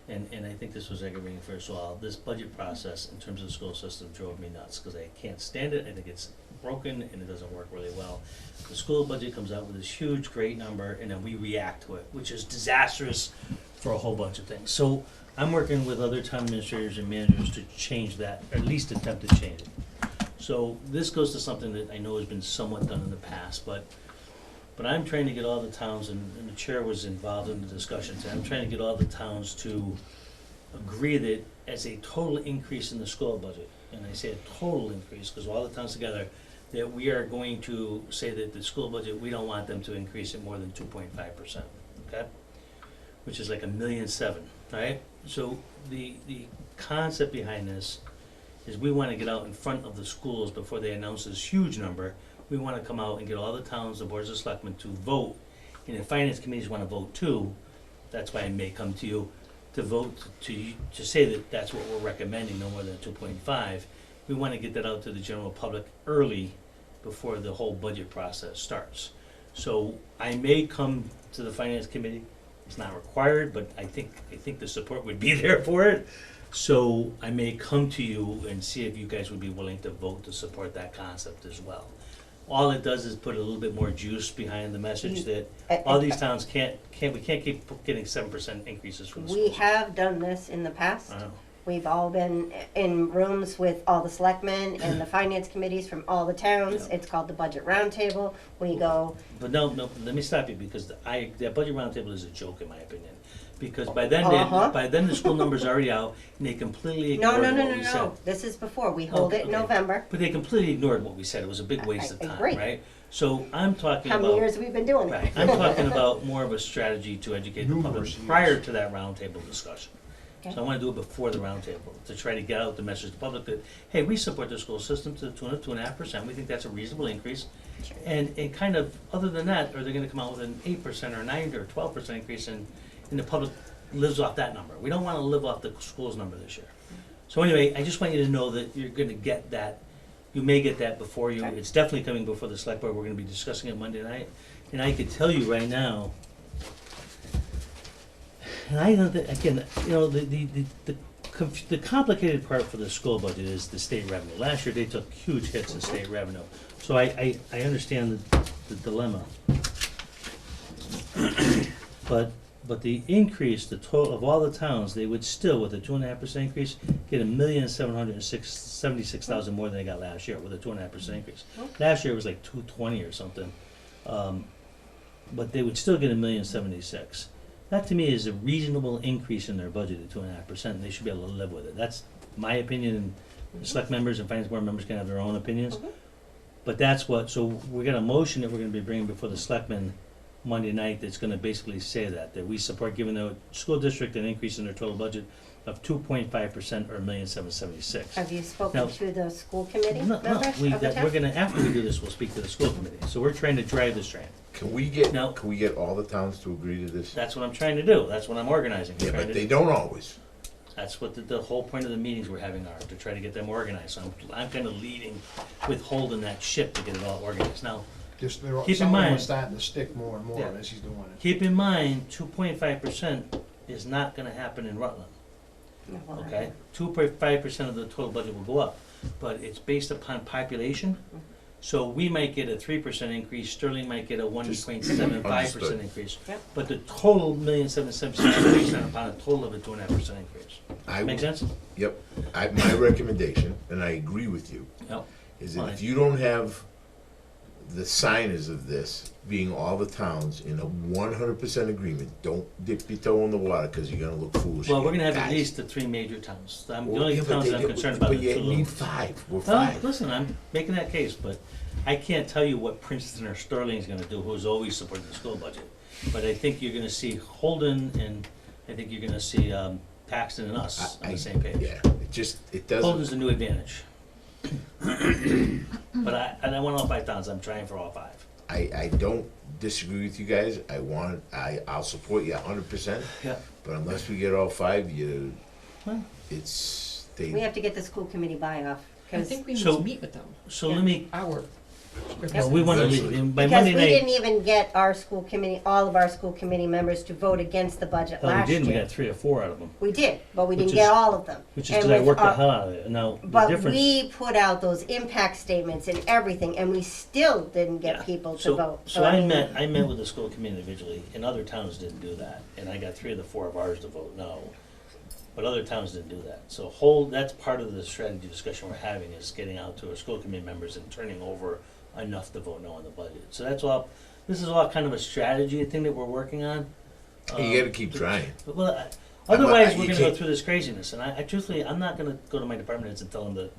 M: and I think this was aggravating for us all, this budget process in terms of the school system drove me nuts, because I can't stand it, I think it's broken, and it doesn't work really well. The school budget comes out with this huge, great number, and then we react to it, which is disastrous for a whole bunch of things. So I'm working with other town administrators and managers to change that, or at least attempt to change it. So this goes to something that I know has been somewhat done in the past, but I'm trying to get all the towns, and the chair was involved in the discussions, and I'm trying to get all the towns to agree that as a total increase in the school budget, and I say a total increase, because all the towns together, that we are going to say that the school budget, we don't want them to increase it more than 2.5%, okay? Which is like $1.7 million, right? So the concept behind this is we want to get out in front of the schools before they announce this huge number. We want to come out and get all the towns, the boards of selectmen to vote, and if finance committees want to vote too, that's why I may come to you, to vote to say that that's what we're recommending, no more than 2.5. We want to get that out to the general public early before the whole budget process starts. So I may come to the finance committee, it's not required, but I think the support would be there for it. So I may come to you and see if you guys would be willing to vote to support that concept as well. All it does is put a little bit more juice behind the message that all these towns we can't keep getting 7% increases from the schools.
A: We have done this in the past.
M: I know.
A: We've all been in rooms with all the selectmen and the finance committees from all the towns.
M: Yeah.
A: It's called the budget roundtable. We go,
M: But no, let me stop you, because that budget roundtable is a joke in my opinion. Because by then, the school number's already out, and they completely
A: no,
M: ignored
A: no,
M: what
A: no,
M: we
A: no,
M: said.
A: no. This is before. We hold it in
M: Okay.
A: November.
M: But they completely ignored what we said, it was a big waste of
A: I
M: time,
A: agree.
M: right? So I'm talking
A: How
M: about.
A: many years have we been doing it?
M: Right, I'm talking about more of a strategy to educate the public
K: Numerous years.
M: prior to that roundtable discussion.
A: Okay.
M: So I wanna do it before the roundtable, to try to get out the message to the public that, hey, we support the school system to the tune of 2.5%, we think that's a reasonable increase.
A: Sure.
M: And kind of, other than that, are they gonna come out with an 8% or 9 or 12% increase and the public lives off that number? We don't wanna live off the school's number this year. So anyway, I just want you to know that you're gonna get that, you may get that before you,
A: Okay.
M: it's definitely coming before the select board, we're gonna be discussing it Monday night. And I could tell you right now, and I know that, again, you know, the complicated part for the school budget is the state revenue. Last year, they took huge hits in state revenue. So I understand the dilemma. But the increase, the total of all the towns, they would still, with a 2.5% increase, get 1,776,000 more than they got last year with a 2.5% increase. Last year it was like 220 or something. But they would still get 1,076,000. That to me is a reasonable increase in their budget at 2.5%, and they should be able to live with it. That's my opinion, and the select members and finance board members can have their own opinions. But that's what, so we got a motion that we're gonna be bringing before the selectmen Monday night that's gonna basically say that we support giving the school district an increase in their total budget of 2.5% or $1,776,000.
A: Have you
M: Now-
A: spoken to the school committee
M: No,
A: members of the
M: we're
A: town?
M: gonna, after we do this, we'll speak to the school committee, so we're trying to drive this train.
E: Can we
M: Now-
E: get all the towns to agree to this?
M: That's what I'm trying to do, that's what I'm organizing.
E: Yeah,
M: Trying
E: but
M: to-
E: they don't always.
M: That's what the whole point of the meetings we're having are, to try to get them organized, so I'm kinda leading with holding that ship to get it all organized. Now,
K: Just,
M: Keep in
K: some of them are
M: mind-
K: starting to stick more and more
M: Yeah.
K: as he's doing it.
M: keep in mind, 2.5% is not gonna happen in Rutland.
A: No, well,
M: Okay, 2.5% of the total budget will go up, but it's based upon population. So we might get a 3% increase, Sterling might get a 1.75%
E: Understood.
M: increase.
A: Yep.
M: But the total $1,776,000 is based upon a total of a 2.5% increase.
E: I
M: Make
E: will-
M: sense?
E: Yep. My recommendation, and I agree with you,
M: Yep.
E: is that
M: Fine.
E: if you don't have the signers of this being all the towns in a 100% agreement, don't dip your toe in the water, because you're gonna look foolish.
M: Well, we're gonna have
E: again,
M: at
E: guys.
M: least the 3 major towns. The
E: Well,
M: only
E: yeah, but
M: towns
E: they
M: that I'm
E: do-
M: concerned about are
E: But
M: the
E: you
M: 2 little
E: need
M: ones.
E: 5, we're
M: Well,
E: 5.
M: listen, I'm making that case, but I can't tell you what Princeton or Sterling's gonna do, who's always supported the school budget. But I think you're gonna see Holden, and I think you're gonna see Paxton and us on the same page.
E: Yeah, it doesn't,
M: Holden's the new advantage. But I want all 5 towns, I'm trying for all 5.
E: I don't disagree with you guys, I'll support you 100%,
M: Yeah.
E: but unless we get all 5,
M: Well.
A: We have to get the school committee buy-off,
L: I
A: because,
L: think we need
M: So-
L: to meet with them.
M: So let me,
L: Our.
M: well, we wanna leave,
E: Eventually.
M: by
A: because
M: Monday
A: we
M: night.
A: didn't even get our school committee, all of our school committee members to vote against the budget
M: Oh, we
A: last year.
M: didn't, we got 3 or 4 out of them,
A: We did, but we
M: Which
A: didn't
M: is-
A: get all of them.
M: which is
A: And
M: because I
A: with
M: worked the
A: our-
M: hell out of it. Now, the
A: But
M: difference.
A: we put out those impact statements and everything, and we still didn't get
M: Yeah.
A: people to
M: So-
A: vote.
M: So I
A: mean,
M: met with the school committee individually, and other towns didn't do that, and I got 3 of the 4 of ours to vote no. But other towns didn't do that, so that's part of the strategy discussion we're having, is getting out to our school committee members and turning over enough to vote no on the budget. So that's all, this is all kind of a strategy thing that we're working on.
E: you gotta keep trying.
M: Well, otherwise,
E: you
M: we're gonna go
E: can't-
M: through this craziness, and I truthfully, I'm not gonna go to my department heads and tell them that,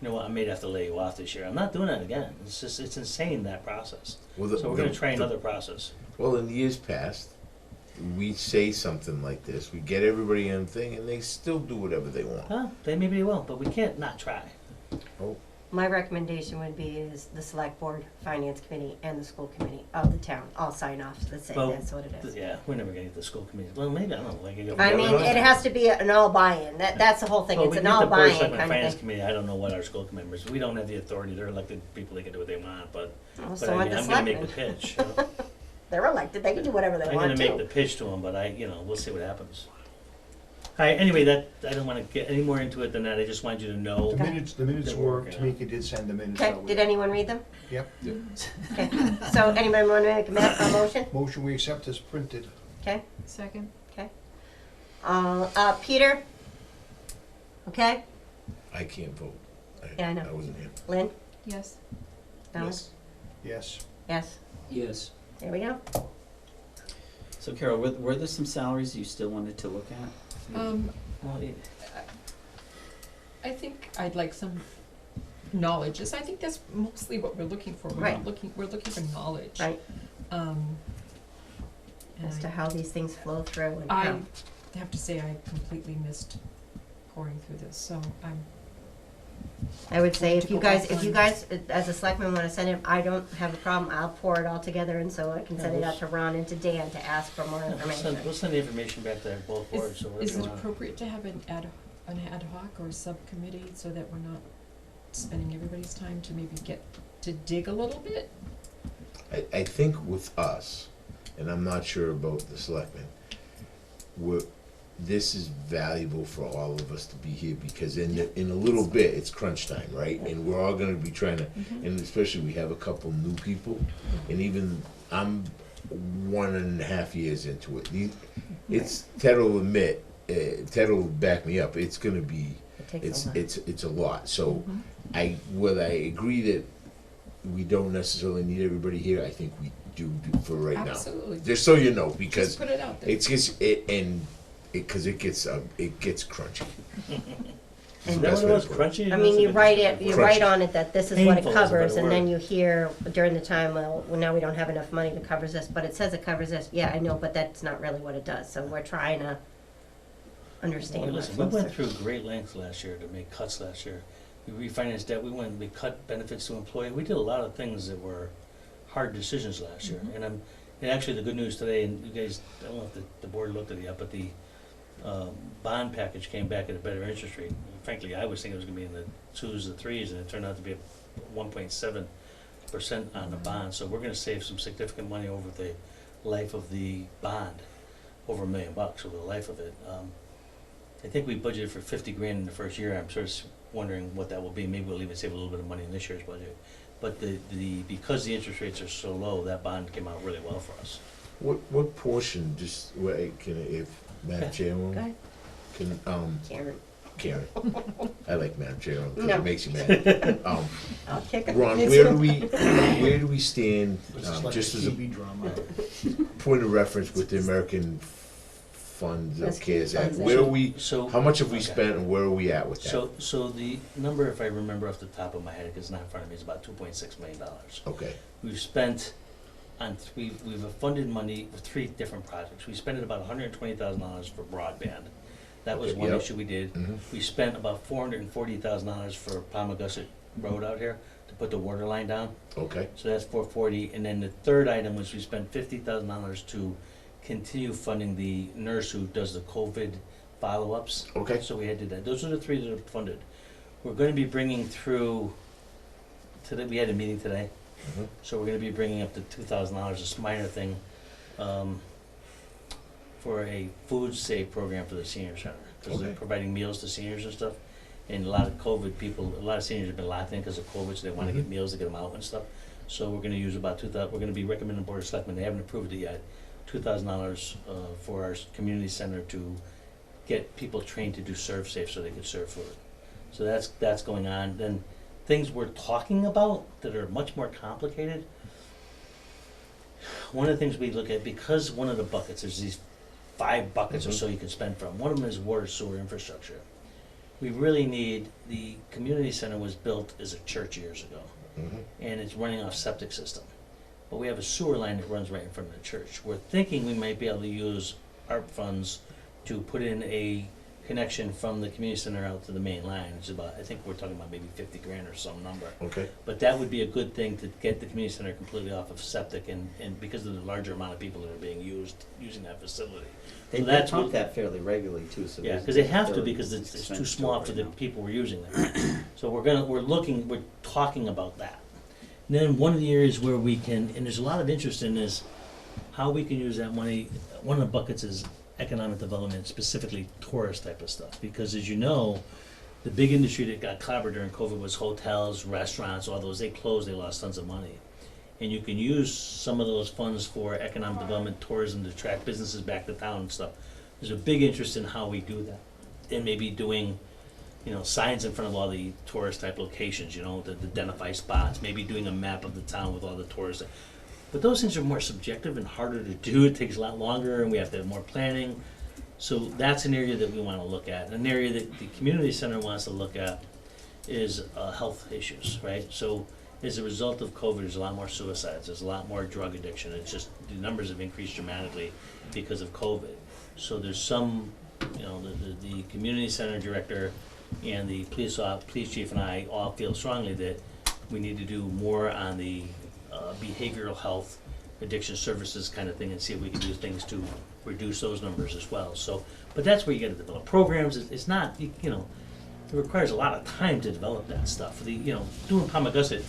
M: you know what, I may have to lay you off this year. I'm not doing that again. It's just, it's insane, that process.
E: Well,
M: So we're gonna try another process.
E: Well, in years past, we say something like this, we get everybody in the thing, and they still do whatever they want.
M: Huh, maybe they will, but we can't not try.
A: My recommendation would be is the select board, finance committee, and the school committee of the town all sign off that say
M: Well,
A: that's what it is.
M: Yeah, we're never gonna get the school committee. Well, maybe, I don't know. Like,
A: I mean, it has to be an all buy-in, that's the whole thing,
M: Well,
A: it's
M: we
A: an
M: get
A: all
M: the board of
A: buy-in
M: selectmen
A: kind
M: finance
A: of thing.
M: committee. I don't know what our school committee members, we don't have the authority. They're elected people, they can do what they want, but
A: Well,
M: but
A: so
M: I
A: are
M: mean,
A: the
M: I'm gonna make the
A: selectmen.
M: pitch.
A: They're elected, they can do whatever they
M: I'm
A: want
M: gonna make the
A: to.
M: pitch to them, but we'll see what happens. All right, anyway, I don't wanna get any more into it than that. I just wanted you to know.
K: The minutes
M: That
K: were,
M: we're-
K: Tamika did send the minutes
A: Okay,
K: out.
A: did anyone read them?
K: Yep.
A: Okay, so anybody want to make a motion?
K: Motion we accept as printed.
A: Okay,
I: Second?
A: okay. Peter? Okay,
E: I can't vote.
A: Yeah, I know.
E: I wasn't here.
A: Lynn?
I: Yes.
A: Donna?
E: Yes.
K: Yes.
A: Yes,
J: Yes.
A: there we go.
B: So Carol, were there some salaries you still wanted to look at?
M: Well, it-
L: I think I'd like some knowledge. I think that's mostly what we're looking for. We're
A: Right.
L: not looking, we're looking for knowledge.
A: Right,
L: And
A: as to
L: I-
A: how these things flow through and
L: I
A: how.
L: have to say I completely missed pouring through this, so
A: I would say if
L: to
A: you
L: go
A: guys,
L: offline.
A: as a selectman wanna send it, I don't have a problem, I'll pour it all together and so I can send it out to Ron and to Dan to ask for more information.
M: We'll send the information back to both boards, so whatever
L: is
M: you
L: it
M: want.
L: appropriate to have an ad hoc or a subcommittee so that we're not spending everybody's time to maybe get to dig a little bit?
E: I think with us, and I'm not sure about the selectmen, this is valuable for all of us to be here, because in a little bit, it's crunch time, right? And we're all gonna be trying to, and especially we have a couple new people, and even, I'm 1.5 years into it. It's, Ted will admit, Ted will back me up, it's gonna be,
A: It takes a lot.
E: it's a lot, so whether I agree that we don't necessarily need everybody here, I think we do for right now.
L: Absolutely.
E: Just so you know, because
L: Just put it out there.
E: it's just, it gets crunchy. the
A: And-
M: Is that
E: best
M: what it
E: way
M: was,
E: to put it.
M: crunchy?
A: I mean, you write it, you write
E: Crunchy.
A: on it that this is what it
M: Painful is a better
A: covers, and then
M: word.
A: you hear during the time, well, now we don't have enough money that covers this, but it says it covers this. Yeah, I know, but that's not really what it does, so we're trying to
M: Well,
A: understand what's
M: listen, we went
A: closer.
M: through great lengths last year to make cuts last year. We refinanced debt, we cut benefits to employees, we did a lot of things that were hard decisions last year. And actually, the good news today, and you guys, I don't know if the board looked at it yet, but the bond package came back at a better interest rate. Frankly, I was thinking it was gonna be in the 2s or 3s, and it turned out to be 1.7% on the bond. So we're gonna save some significant money over the life of the bond, over $1 million over the life of it. I think we budgeted for 50 grand in the first year. I'm sort of wondering what that will be. Maybe we'll even save a little bit of money in this year's budget. But because the interest rates are so low, that bond came out really well for us.
E: What portion, just, wait, if Madam Chairwoman?
A: Go ahead,
E: Karen,
A: Karen.
E: I like Madam Chairwoman, because
A: No.
E: it makes you mad.
A: I'll kick it.
E: Ron,
A: It's-
E: where do we stand,
K: It's just like a
E: just as a
K: TV drama.
E: point of reference with the American Funds of
A: That's
E: CARES
A: funds
E: Act?
A: that-
E: Where are we,
M: So.
E: how much have we
M: Okay.
E: spent and where are we at with that?
M: So the number, if I remember off the top of my head, because it's not in front of me, is about $2.6 million.
E: Okay,
M: We've spent we've funded money for 3 different projects. We spent about $120,000 for broadband. That was
E: Okay,
M: one
E: yep.
M: issue we did.
E: mhm,
M: We spent about $440,000 for Palmagussit Road out here to put the water line down.
E: okay,
M: So that's $440. And then the third item was we spent $50,000 to continue funding the nurse who does the COVID follow-ups.
E: okay,
M: So we had to do that. Those are the 3 that are funded. We're gonna be bringing through, today, we had a meeting today,
E: mhm,
M: so we're gonna be bringing up to $2,000, this minor thing, for a food save program for the senior center. Because they're
E: Okay.
M: providing meals to seniors and stuff. And a lot of COVID people, a lot of seniors have been locked in because of COVID, so they wanna get
E: Mhm.
M: meals to get them out and stuff. So we're gonna use about 2,000, we're gonna be recommending the Board of Selectmen, they haven't approved it yet, $2,000 for our community center to get people trained to do serve safe so they can serve food. So that's going on. Then things we're talking about that are much more complicated. One of the things we look at, because one of the buckets, there's these 5 buckets or so you can spend from. One of them is water sewer infrastructure. We really need, the community center was built as a church years ago,
E: mhm,
M: and it's running off septic system. But we have a sewer line that runs right in front of the church. We're thinking we might be able to use ARP funds to put in a connection from the community center out to the main line, which is about, I think we're talking about maybe 50 grand or some number.
E: okay,
M: But that would be a good thing to get the community center completely off of septic and because of the larger amount of people that are using that facility.
B: They
M: So that's
B: pump
M: what-
B: that fairly regularly too, so.
M: Yeah,
B: there's-
M: because they have to,
B: fairly
M: because it's too
B: expensive
M: small
B: right
M: for the
B: now.
M: people we're using there. So we're talking about that. And then one of the areas where we can, and there's a lot of interest in this, how we can use that money, one of the buckets is economic development, specifically tourist type of stuff. Because as you know, the big industry that got clobbered during COVID was hotels, restaurants, all those, they closed, they lost tons of money. And you can use some of those funds for economic development, tourism, to attract businesses back to town and stuff. There's a big interest in how we do that. And maybe doing, signs in front of all the tourist type locations, to identify spots, maybe doing a map of the town with all the tourists. But those things are more subjective and harder to do. It takes a lot longer and we have to have more planning. So that's an area that we want to look at. An area that the community center wants to look at is health issues, right? So as a result of COVID, there's a lot more suicides, there's a lot more drug addiction. It's just, the numbers have increased dramatically because of COVID. So there's some, the community center director and the police chief and I all feel strongly that we need to do more on the behavioral health, addiction services kind of thing, and see if we can do things to reduce those numbers as well. So, but that's where you gotta develop programs. It's not, it requires a lot of time to develop that stuff. Doing Palmagussit,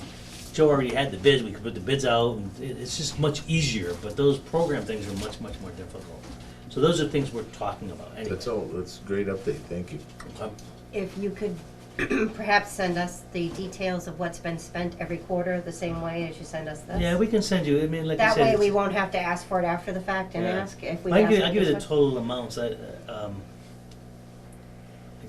M: Joe already had the bids, we could put the bids out, and it's just much easier, but those program things are much, much more difficult. So those are things we're talking about anyway.
E: that's all, that's a great update, thank you.
A: If you could perhaps send us the details of what's been spent every quarter, the same way as you send us this.
M: Yeah, we can send you, like I
A: That
M: said.
A: way we
M: it's-
A: won't have to ask for it after the fact and
M: Yeah.
A: ask if we
M: I'll
A: ask.
M: give
A: for
M: you the
A: this one.
M: total amounts. I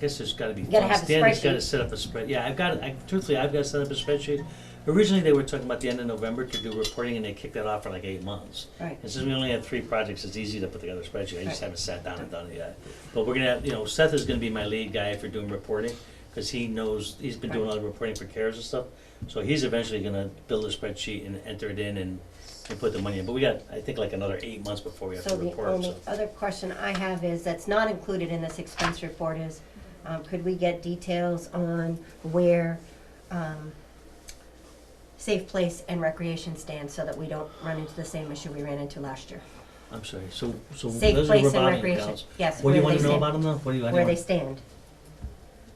M: guess there's gotta be.
A: You gotta have the
M: Stanley's gotta
A: spreadsheet.
M: set up a spread, yeah, truthfully, I've gotta set up a spreadsheet. Originally, they were talking about the end of November to do reporting, and they kicked that off for like 8 months.
A: Right.
M: And since we only have 3 projects, it's easy to put together a spreadsheet, I just
A: Right.
M: haven't sat down and done it yet. But we're gonna have, Seth is gonna be my lead guy for doing reporting. cause he knows, he's been doing a lot of reporting for CARES and stuff. So he's eventually gonna build a spreadsheet and enter it in and put the money in, but we got, I think, like another 8 months before we have to
A: So the
M: report,
A: only
M: so.
A: other question I have is, that's not included in this expense report is, could we get details on where, Safe Place and Recreation stand so that we don't run into the same issue we ran into last year?
M: I'm sorry, so
A: Safe
M: those are
A: Place and
M: revolving
A: Recreation,
M: accounts.
A: yes,
M: What do you
A: where
M: wanna
A: they
M: know
A: stand.
M: about them though? What do you, I
A: Where they
M: don't
A: stand.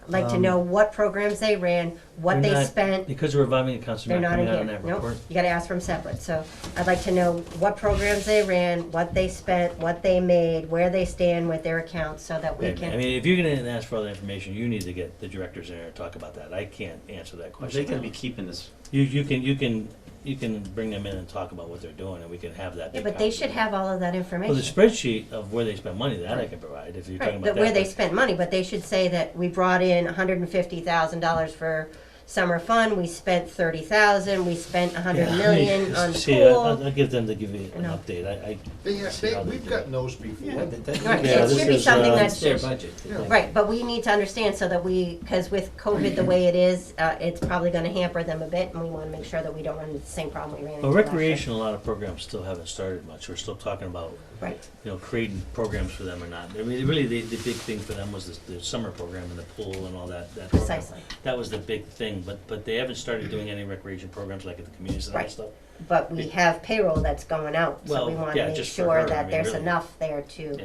A: I'd like to know what programs they ran, what
M: They're
A: they
M: not-
A: spent.
M: because the revolving accounts are
A: They're
M: not
A: not in
M: coming out
A: here,
M: in that
A: nope,
M: report.
A: you gotta ask for them separate, so I'd like to know what programs they ran, what they spent, what they made, where they stand with their accounts, so that we
M: I
A: can.
M: mean, if you're gonna ask for all the information, you need to get the directors in there and talk about that. I can't answer that
B: Are
M: question.
B: they gonna be keeping this?
M: You can bring them in and talk about what they're doing, and we can have that.
A: Yeah,
M: big
A: but they should
M: conversation.
A: have all of that
M: Well,
A: information.
M: the spreadsheet of where they spend money, that I can provide, if you're talking
A: Right,
M: about
A: but
M: that.
A: where they
M: but-
A: spend money, but they should say that we brought in $150,000 for summer fun, we spent 30,000, we spent 100
M: Yeah,
A: million on the
M: see,
A: pool.
M: I'll give them to give you an
A: No.
M: update.
K: They have,
M: See how they
K: we've
M: do
K: gotten
M: it.
K: those before.
A: Right,
M: Yeah,
A: it
M: this
A: should be
M: is,
A: something
M: uh,
A: that's.
J: It's their budget.
A: Right, but we need to understand so that we, because with COVID the way it is, it's probably gonna hamper them a bit, and we wanna make sure that we don't run into the same problem we ran into
M: Well,
A: last year.
M: recreation, a lot of programs still haven't started much. We're still talking about,
A: Right,
M: creating programs for them or not. I mean, really, the big thing for them was the summer program and the pool and all that program.
A: precisely.
M: That was the big thing, but they haven't started doing any recreation programs like at the community center and
A: Right.
M: stuff.
A: But we have payroll that's going out, so we
M: Well,
A: wanna
M: yeah,
A: make
M: just for
A: sure
M: her, I
A: that
M: mean,
A: there's
M: really.
A: enough there to
M: Yeah.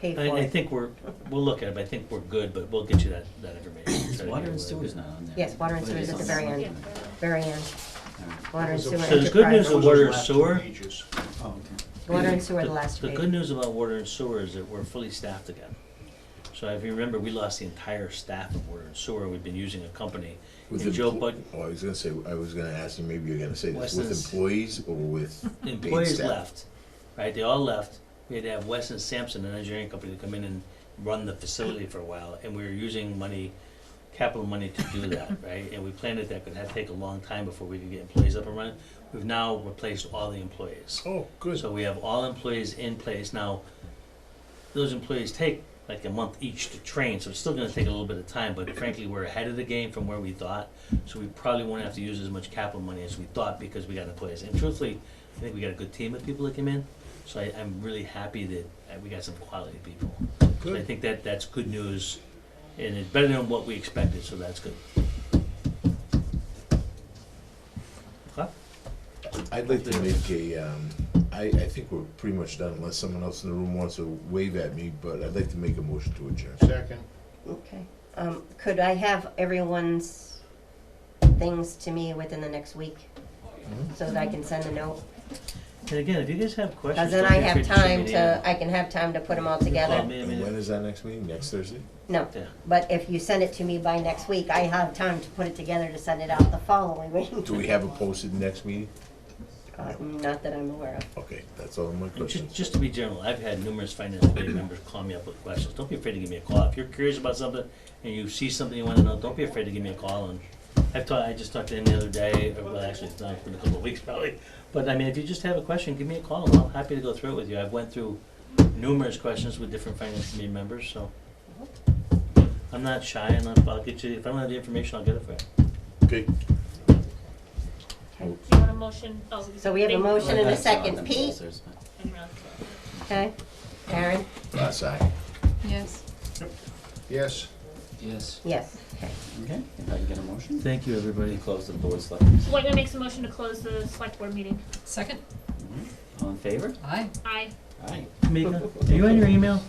A: pay for
M: I
A: it.
M: think we'll look at it, but I think we're good, but we'll get you that information.
B: Is water and sewer's not on there?
A: Yes, water and
B: What
A: sewer is
B: is
A: at the
B: on
A: very
B: there?
A: end,
H: Yeah.
A: very end.
B: Alright.
A: Water and sewer
M: So the good news
A: enterprise.
M: of water and sewer,
B: Oh, okay.
A: Water and sewer, the last
M: the
A: page.
M: good news about water and sewer is that we're fully staffed again. So if you remember, we lost the entire staff of water and sewer. We've been using a company.
E: With
M: And Joe
E: empl-
M: Bud-
E: Oh, I was gonna ask you, maybe you're gonna say this, with
M: Weston's-
E: employees or with
M: The
E: paid
M: employees
E: staff?
M: left, right? They all left. We had to have Wes and Sampson, an engineering company, to come in and run the facility for a while, and we were using money, capital money to do that, right? And we planned that could take a long time before we could get employees up and running. We've now replaced all the employees.
E: Oh, good.
M: So we have all employees in place. Now, those employees take like a month each to train, so it's still gonna take a little bit of time, but frankly, we're ahead of the game from where we thought. So we probably won't have to use as much capital money as we thought because we got employees. And truthfully, I think we got a good team of people that come in, so I'm really happy that we got some quality people. So I
E: Good.
M: think that's good news, and it's better than what we expected, so that's good. Okay?
E: I'd like to make I think we're pretty much done unless someone else in the room wants to wave at me, but I'd like to make a motion to adjourn.
K: Second.
A: Okay, could I have everyone's things to me within the next week, so that I can send a note?
M: And again, if you guys have questions,
A: Cause then
M: don't
A: I
M: be
A: have
M: afraid to shoot me
A: time
M: an email.
A: to, I can have time to put them all
M: Call
A: together.
M: me, I
E: And
M: mean,
E: when is that next meeting? Next Thursday?
A: No,
M: yeah.
A: but if you send it to me by next week, I have time to put it together to send it out the following week.
E: Do we have a posted next meeting?
A: Not that I'm aware of.
E: Okay, that's all my
M: And
E: questions.
M: just to be general, I've had numerous finance committee members call me up with questions. Don't be afraid to give me a call. If you're curious about something and you see something you wanna know, don't be afraid to give me a call. And I just talked to him the other day, or well, actually, it's not been a couple of weeks probably. But I mean, if you just have a question, give me a call and I'm happy to go through it with you. I've went through numerous questions with different finance committee members, so. I'm not shy enough. I'll get you, if I don't have the information, I'll get it for you.
E: Okay.
H: Do you want a motion? Oh,
A: So we have a motion and a
B: That's all
A: second.
B: them
A: Pete?
B: posters, but-
A: Okay, Aaron?
E: Last aye.
I: Yes.
K: Yes.
J: Yes.
A: Yes, okay.
B: Okay, if I can get a motion?
M: Thank you, everybody.
B: Close the board selectmen.
H: So Whitman makes a motion to close the select board meeting.
L: Second?
B: All in favor?
L: Aye.
H: Aye.
B: Aye.
M: Mika, are you on your email?